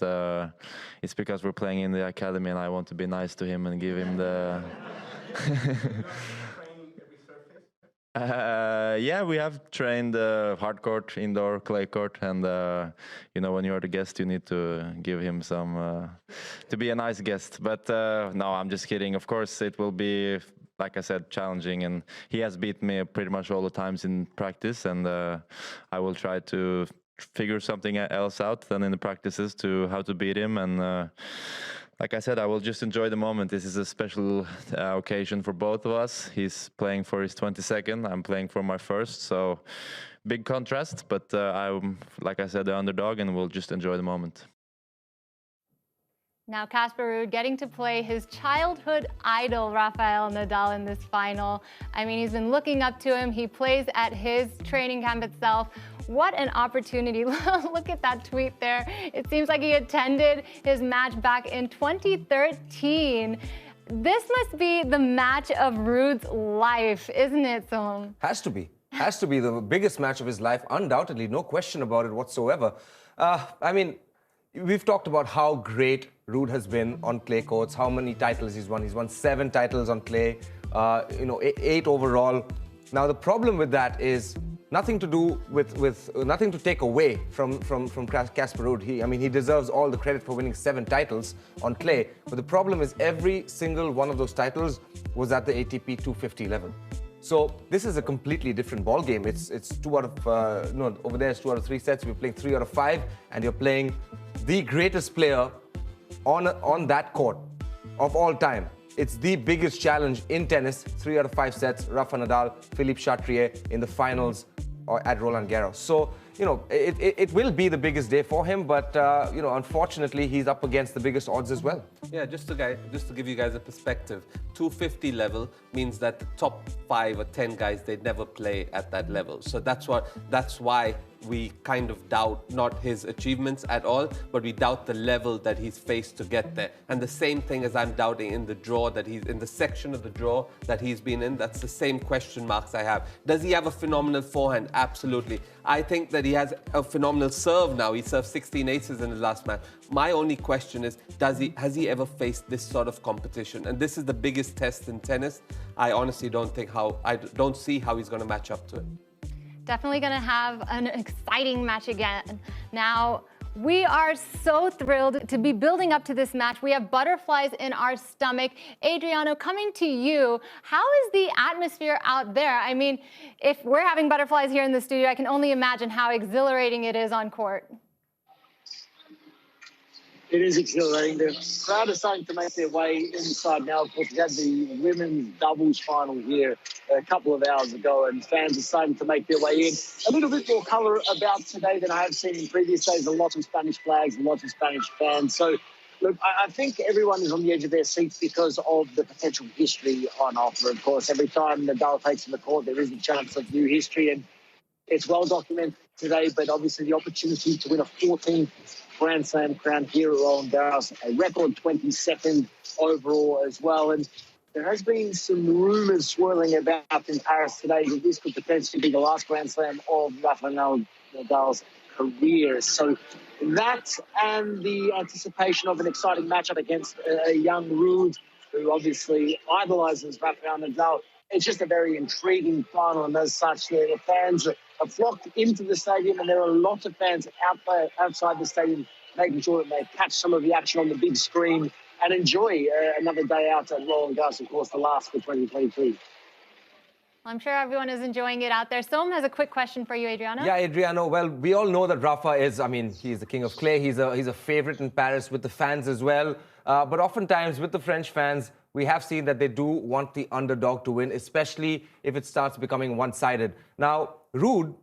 it's because we're playing in the academy and I want to be nice to him and give him the... Yeah, we have trained hard court, indoor, clay court, and you know, when you're the guest, you need to give him some, to be a nice guest. But no, I'm just kidding. Of course, it will be, like I said, challenging, and he has beat me pretty much all the times in practice, and I will try to figure something else out than in the practices to how to beat him. And like I said, I will just enjoy the moment. This is a special occasion for both of us. He's playing for his 22nd. I'm playing for my first. So big contrast, but I'm, like I said, the underdog, and we'll just enjoy the moment. Now, Casper Ruud getting to play his childhood idol, Rafael Nadal, in this final. I mean, he's been looking up to him. He plays at his training camp itself. What an opportunity. Look at that tweet there. It seems like he attended his match back in 2013. This must be the match of Ruud's life, isn't it, Som? Has to be. Has to be the biggest match of his life, undoubtedly. No question about it whatsoever. I mean, we've talked about how great Ruud has been on clay courts, how many titles he's won. He's won 7 titles on clay, 8 overall. Now the problem with that is nothing to do with nothing to take away from Casper Ruud. He deserves all the credit for winning 7 titles on clay. But the problem is every single one of those titles was at the ATP 250 level. So this is a completely different ball game. It's 2 out of over there it's 2 out of 3 sets. We're playing 3 out of 5, and you're playing the greatest player on that court of all time. It's the biggest challenge in tennis. 3 out of 5 sets. Rafa Nadal, Philippe Chatrier in the finals at Roland Garros. So it will be the biggest day for him, but unfortunately he's up against the biggest odds as well. Yeah, just to give you guys a perspective, 250 level means that the top 5 or 10 guys, they never play at that level. So that's why we kind of doubt not his achievements at all, but we doubt the level that he's faced to get there. And the same thing as I'm doubting in the draw that he's in, the section of the draw that he's been in, that's the same question marks I have. Does he have a phenomenal forehand? Absolutely. I think that he has a phenomenal serve now. He served 16 aces in his last match. My only question is, has he ever faced this sort of competition? And this is the biggest test in tennis. I honestly don't see how he's going to match up to it. Definitely going to have an exciting match again. Now, we are so thrilled to be building up to this match. We have butterflies in our stomach. Adriano, coming to you, how is the atmosphere out there? I mean, if we're having butterflies here in the studio, I can only imagine how exhilarating it is on court. It is exhilarating. The crowd is starting to make their way inside now. Of course, we had the women's doubles final here a couple of hours ago, and fans are starting to make their way in. A little bit more colour about today than I have seen in previous days. A lot of Spanish flags, a lot of Spanish fans. So, look, I think everyone is on the edge of their seats because of the potential history on offer. Of course, every time Nadal takes to the court, there is a chance of new history, and it's well documented today, but obviously the opportunity to win a 14th Grand Slam crown here at Roland Garros, a record 22nd overall as well. And there has been some rumours swirling about in Paris today that this could potentially be the last Grand Slam of Rafael Nadal's career. So that and the anticipation of an exciting matchup against a young Ruud, who obviously idolises Rafael Nadal, it's just a very intriguing final, and as such, the fans are flocked into the stadium, and there are a lot of fans outside the stadium making sure that they catch some of the action on the big screen and enjoy another day out at Roland Garros, of course, the last for 2023. I'm sure everyone is enjoying it out there. Som has a quick question for you, Adriano. Yeah, Adriano. Well, we all know that Rafa is, he's the king of clay. He's a favorite in Paris with the fans as well. But oftentimes with the French fans, we have seen that they do want the underdog to win, especially if it starts becoming one-sided. Now, Ruud,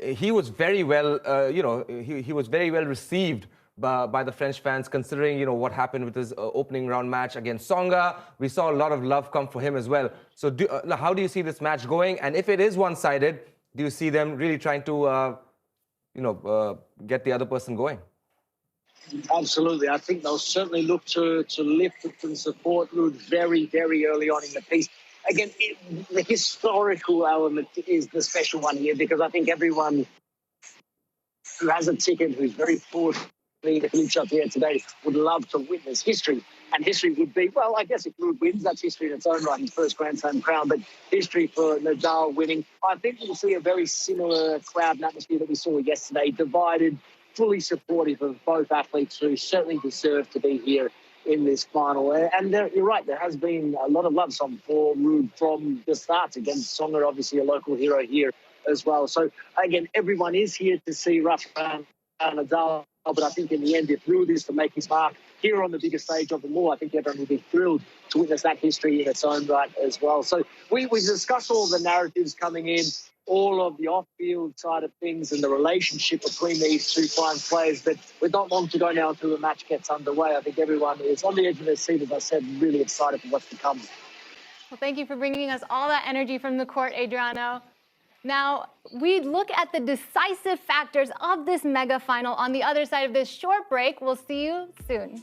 he was very well, he was very well received by the French fans, considering, what happened with his opening round match against Tsonga. We saw a lot of love come for him as well. So how do you see this match going? And if it is one-sided, do you see them really trying to, get the other person going? Absolutely. I think they'll certainly look to lift and support Ruud very, very early on in the piece. Again, the historical element is the special one here, because I think everyone who has a ticket, who's very fortunate to finish up here today, would love to witness history. And history would be, well, I guess if Ruud wins, that's history in its own right, his first Grand Slam crown, but history for Nadal winning. I think we'll see a very similar crowd and atmosphere that we saw yesterday, divided, fully supportive of both athletes who certainly deserve to be here in this final. And you're right, there has been a lot of love for Ruud from the start against Tsonga, obviously a local hero here as well. So, again, everyone is here to see Rafael Nadal, but I think in the end, if Ruud is to make his mark here on the biggest stage of them all, I think everyone will be thrilled to witness that history in its own right as well. So we discuss all the narratives coming in, all of the off-field side of things and the relationship between these two fine players. But with not long to go now until the match gets underway, I think everyone is on the edge of their seat, as I said, really excited for what's to come. Well, thank you for bringing us all that energy from the court, Adriano. Now, we look at the decisive factors of this mega final on the other side of this short break. We'll see you soon.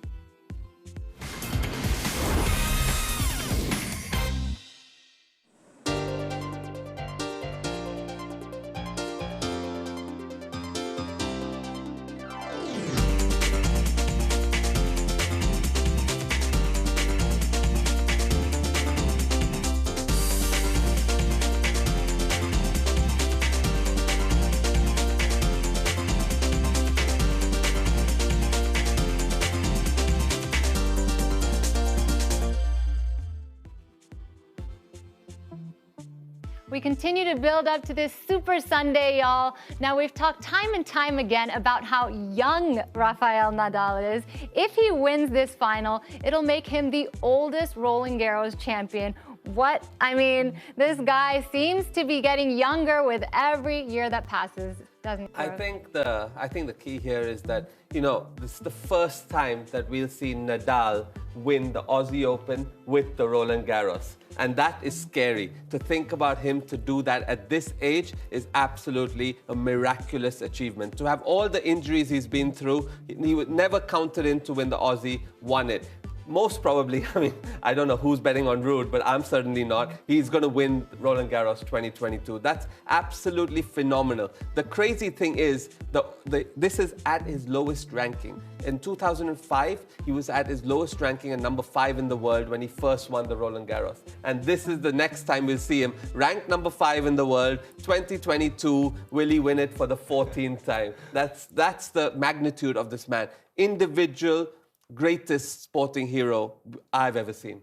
We continue to build up to this Super Sunday, y'all. Now, we've talked time and time again about how young Rafael Nadal is. If he wins this final, it'll make him the oldest Roland Garros champion. I mean, this guy seems to be getting younger with every year that passes, doesn't he? I think the key here is that, you know, this is the first time that we'll see Nadal win the Aussie Open with the Roland Garros. And that is scary. To think about him to do that at this age is absolutely a miraculous achievement. To have all the injuries he's been through, he would never counted in to win the Aussie, won it. Most probably, I mean, I don't know who's betting on Ruud, but I'm certainly not. He's going to win Roland Garros 2022. That's absolutely phenomenal. The crazy thing is, this is at his lowest ranking. In 2005, he was at his lowest ranking and number 5 in the world when he first won the Roland Garros. And this is the next time we'll see him. Ranked number 5 in the world, 2022, will he win it for the 14th time? That's the magnitude of this man. Individual, greatest sporting hero I've ever seen.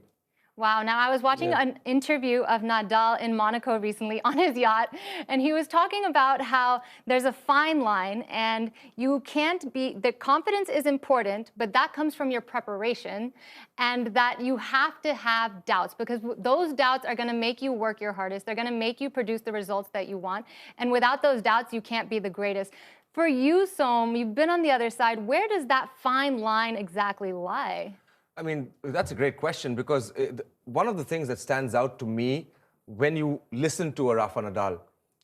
Wow. Now, I was watching an interview of Nadal in Monaco recently on his yacht, and he was talking about how there's a fine line and you can't be, the confidence is important, but that comes from your preparation, and that you have to have doubts, because those doubts are going to make you work your hardest. They're going to make you produce the results that you want. And without those doubts, you can't be the greatest. For you, Som, you've been on the other side. Where does that fine line exactly lie? I mean, that's a great question, because one of the things that stands out to me when you listen to a Rafa Nadal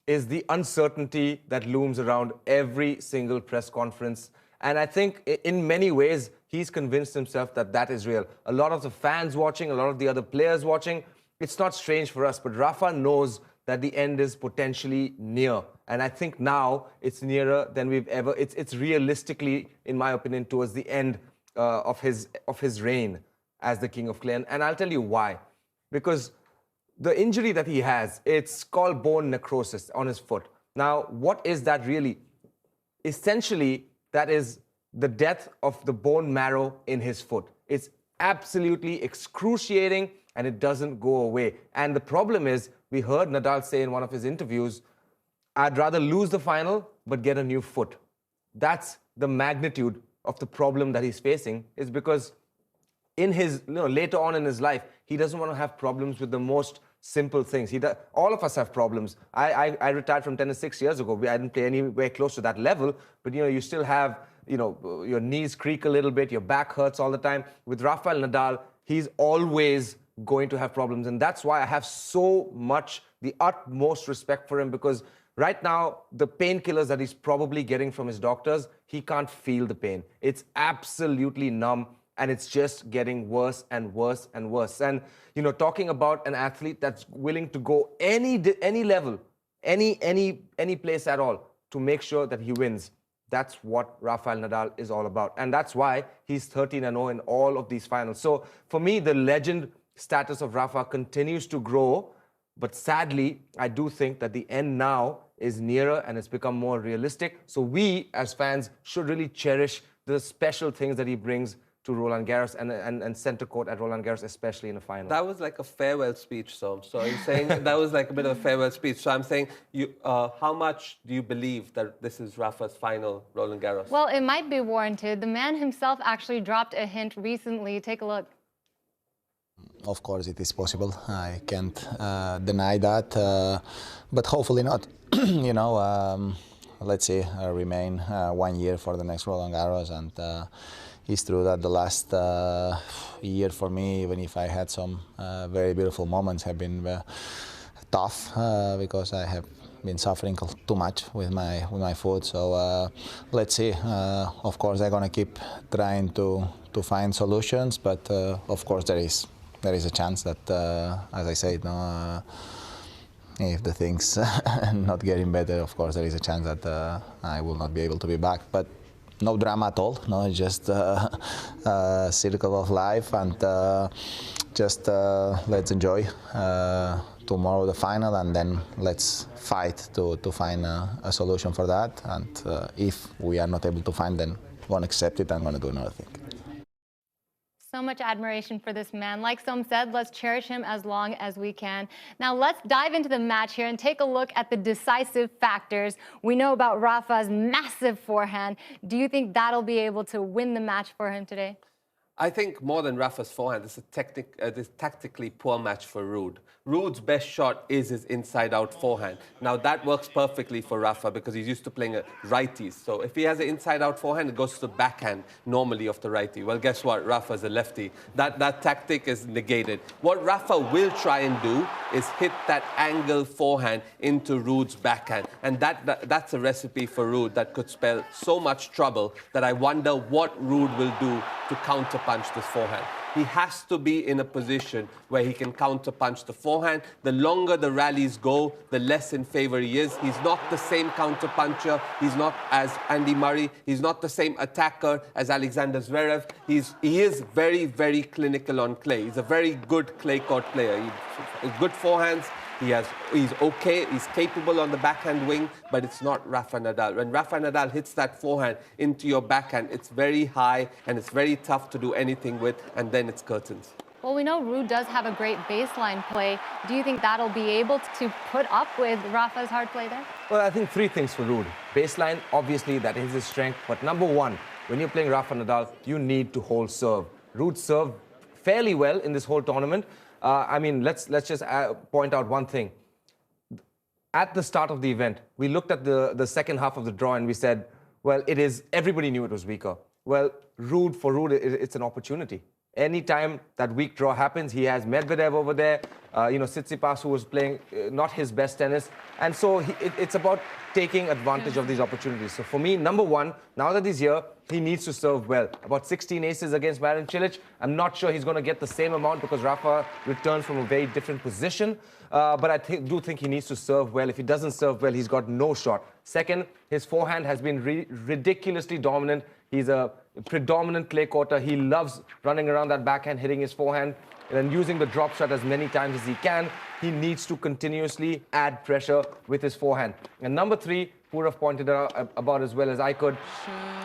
is the uncertainty that looms around every single press conference. And I think in many ways, he's convinced himself that that is real. A lot of the fans watching, a lot of the other players watching, it's not strange for us, but Rafa knows that the end is potentially near. And I think now it's nearer than we've ever. It's realistically, in my opinion, towards the end of his reign as the King of Clay. And I'll tell you why. Because the injury that he has, it's called bone necrosis on his foot. Now, what is that really? Essentially, that is the death of the bone marrow in his foot. It's absolutely excruciating, and it doesn't go away. And the problem is, we heard Nadal say in one of his interviews, I'd rather lose the final, but get a new foot. That's the magnitude of the problem that he's facing, is because in his, later on in his life, he doesn't want to have problems with the most simple things. All of us have problems. I retired from tennis 6 years ago. I didn't play anywhere close to that level, but you still have, your knees creak a little bit, your back hurts all the time. With Rafael Nadal, he's always going to have problems. And that's why I have the utmost respect for him, because right now, the painkillers that he's probably getting from his doctors, he can't feel the pain. It's absolutely numb, and it's just getting worse and worse and worse. And, talking about an athlete that's willing to go any level, any place at all to make sure that he wins, that's what Rafael Nadal is all about. And that's why he's 13-0 in all of these finals. So for me, the legend status of Rafa continues to grow, but sadly, I do think that the end now is nearer and it's become more realistic. So we, as fans, should really cherish the special things that he brings to Roland Garros and center court at Roland Garros, especially in a final. That was like a farewell speech, Som. So I'm saying that was like a bit of a farewell speech. So I'm saying, how much do you believe that this is Rafa's final Roland Garros? Well, it might be warranted. The man himself actually dropped a hint recently. Take a look. Of course, it is possible. I can't deny that, but hopefully not. Let's see, remain 1 year for the next Roland Garros, and it's true that the last year for me, even if I had some very beautiful moments, have been tough because I have been suffering too much with my foot. So let's see. Of course, I'm gonna keep trying to find solutions, but of course there is a chance that, as I said, if the things not getting better, of course there is a chance that I will not be able to be back. But no drama at all. No, it's just a circle of life, and just let's enjoy tomorrow the final, and then let's fight to find a solution for that. And if we are not able to find, then I'm gonna accept it. I'm gonna do another thing. So much admiration for this man. Like Som said, let's cherish him as long as we can. Now let's dive into the match here and take a look at the decisive factors. We know about Rafa's massive forehand. Do you think that'll be able to win the match for him today? I think more than Rafa's forehand, this is tactically poor match for Ruud. Ruud's best shot is his inside-out forehand. Now, that works perfectly for Rafa because he's used to playing a righties. So if he has an inside-out forehand, it goes to the backhand normally of the righty. Well, guess what? Rafa's a lefty. That tactic is negated. What Rafa will try and do is hit that angle forehand into Ruud's backhand. And that's a recipe for Ruud that could spell so much trouble that I wonder what Ruud will do to counterpunch this forehand. He has to be in a position where he can counterpunch the forehand. The longer the rallies go, the less in favor he is. He's not the same counterpuncher. He's not as Andy Murray. He's not the same attacker as Alexander Zverev. He is very, very clinical on clay. He's a very good clay court player. He has good forehands. He's okay, he's capable on the backhand wing, but it's not Rafa Nadal. When Rafa Nadal hits that forehand into your backhand, it's very high and it's very tough to do anything with, and then it's curtains. Well, we know Ruud does have a great baseline play. Do you think that'll be able to put up with Rafa's hard play there? Well, I think three things for Ruud. Baseline, obviously, that is his strength. But number one, when you're playing Rafa Nadal, you need to hold serve. Ruud served fairly well in this whole tournament. I mean, let's just point out one thing. At the start of the event, we looked at the second half of the draw and we said, well, everybody knew it was weaker. Well, for Ruud, it's an opportunity. Anytime that weak draw happens, he has Medvedev over there, Tsitsipas, who was playing not his best tennis. And so it's about taking advantage of these opportunities. So for me, number one, now that he's here, he needs to serve well. About 16 aces against Marin Cilic. I'm not sure he's going to get the same amount because Rafa returns from a very different position. But I do think he needs to serve well. If he doesn't serve well, he's got no shot. Second, his forehand has been ridiculously dominant. He's a predominant clay courter. He loves running around that backhand, hitting his forehand, and using the drop shot as many times as he can. He needs to continuously add pressure with his forehand. And number three, Purav pointed out about as well as I could,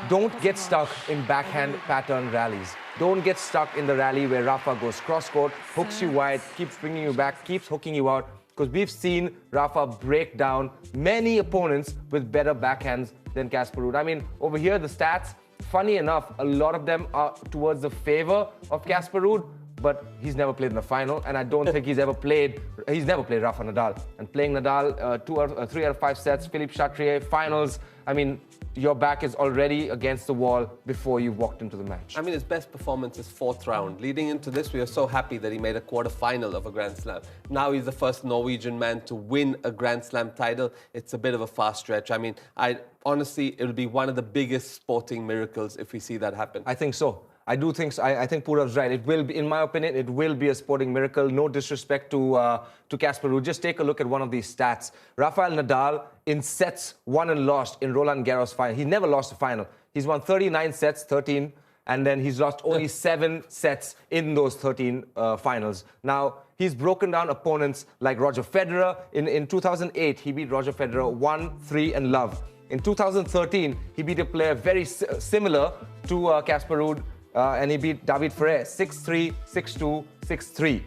don't get stuck in backhand pattern rallies. Don't get stuck in the rally where Rafa goes cross-court, hooks you wide, keeps bringing you back, keeps hooking you out. Because we've seen Rafa break down many opponents with better backhands than Casper Ruud. I mean, over here, the stats, funny enough, a lot of them are towards the favor of Casper Ruud, but he's never played in the final, and I don't think he's never played Rafa Nadal. And playing Nadal 3 out of 5 sets, Philippe Chatrier, finals, I mean, your back is already against the wall before you've walked into the match. I mean, his best performance is 4th round. Leading into this, we are so happy that he made a quarter-final of a Grand Slam. Now he's the first Norwegian man to win a Grand Slam title. It's a bit of a fast stretch. I mean, honestly, it'll be one of the biggest sporting miracles if we see that happen. I think so. I do think so. I think Purav's right. It will be, in my opinion, it will be a sporting miracle. No disrespect to Casper Ruud. Just take a look at one of these stats. Rafael Nadal in sets won and lost in Roland Garros final. He never lost a final. He's won 39 sets, 13, and then he's lost only 7 sets in those 13 finals. Now, he's broken down opponents like Roger Federer. In 2008, he beat Roger Federer 1-3 and love. In 2013, he beat a player very similar to Casper Ruud, and he beat David Ferrer 6-3, 6-2, 6-3.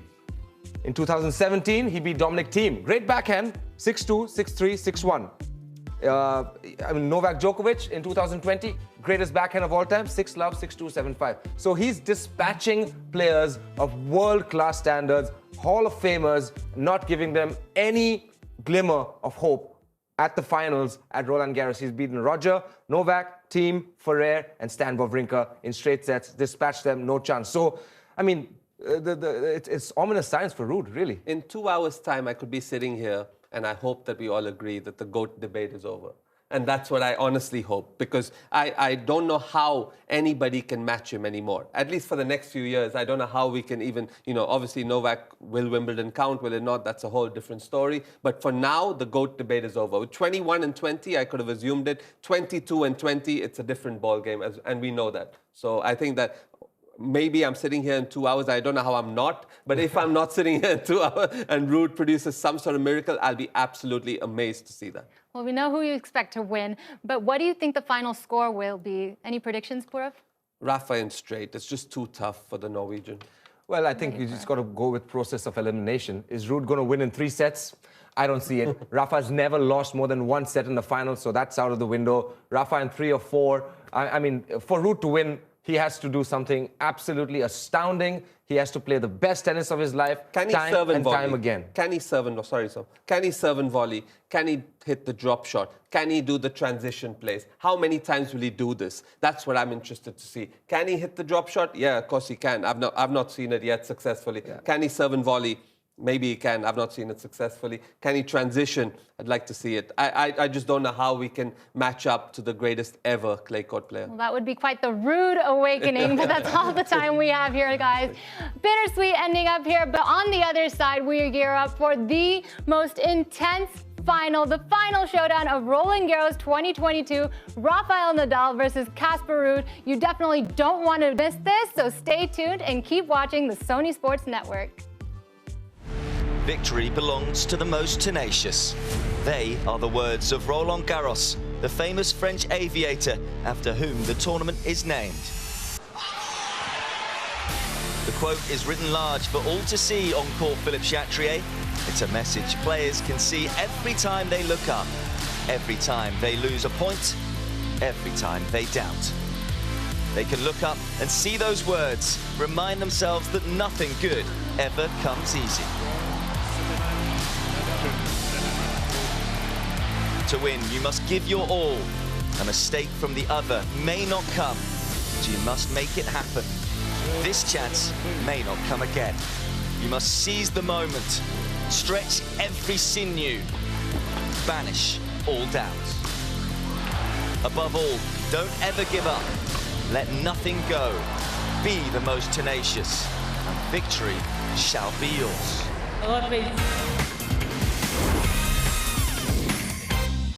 In 2017, he beat Dominic Thiem. Great backhand, 6-2, 6-3, 6-1. I mean, Novak Djokovic in 2020, greatest backhand of all time, 6-love, 6-2, 7-5. So he's dispatching players of world-class standards, Hall of Famers, not giving them any glimmer of hope at the finals at Roland Garros. He's beaten Roger, Novak, Thiem, Ferrer, and Stan Wawrinka in straight sets, dispatched them, no chance. So, I mean, it's ominous signs for Ruud, really. In 2 hours' time, I could be sitting here, and I hope that we all agree that the GOAT debate is over. And that's what I honestly hope, because I don't know how anybody can match him anymore. At least for the next few years, I don't know how we can even, obviously Novak, will Wimbledon count, will it not? That's a whole different story. But for now, the GOAT debate is over. With 21 and 20, I could have assumed it. 22 and 20, it's a different ballgame, and we know that. So I think that maybe I'm sitting here in 2 hours. I don't know how I'm not. But if I'm not sitting here in 2 hours and Ruud produces some sort of miracle, I'll be absolutely amazed to see that. Well, we know who you expect to win. But what do you think the final score will be? Any predictions, Purav? Rafa in straight. It's just too tough for the Norwegian. Well, I think you just got to go with process of elimination. Is Ruud going to win in 3 sets? I don't see it. Rafa's never lost more than 1 set in the final, so that's out of the window. Rafa in 3 or 4. I mean, for Ruud to win, he has to do something absolutely astounding. He has to play the best tennis of his life, time and time again. Can he serve and Can he serve and volley? Can he hit the drop shot? Can he do the transition plays? How many times will he do this? That's what I'm interested to see. Can he hit the drop shot? Yeah, of course he can. I've not seen it yet successfully. Yeah. Can he serve and volley? Maybe he can. I've not seen it successfully. Can he transition? I'd like to see it. I just don't know how we can match up to the greatest ever clay court player. Well, that would be quite the rude awakening, but that's all the time we have here, guys. Bittersweet ending up here, but on the other side, we gear up for the most intense final, the final showdown of Roland Garros 2022, Rafael Nadal versus Casper Ruud. You definitely don't want to miss this, so stay tuned and keep watching the Sony Sports Network. Victory belongs to the most tenacious. They are the words of Roland Garros, the famous French aviator after whom the tournament is named. The quote is written large for all to see on court Philippe Chatrier. It's a message players can see every time they look up, every time they lose a point, every time they doubt. They can look up and see those words, remind themselves that nothing good ever comes easy. To win, you must give your all. A mistake from the other may not come, but you must make it happen. This chance may not come again. You must seize the moment, stretch every sinew, banish all doubts. Above all, don't ever give up. Let nothing go. Be the most tenacious, and victory shall be yours.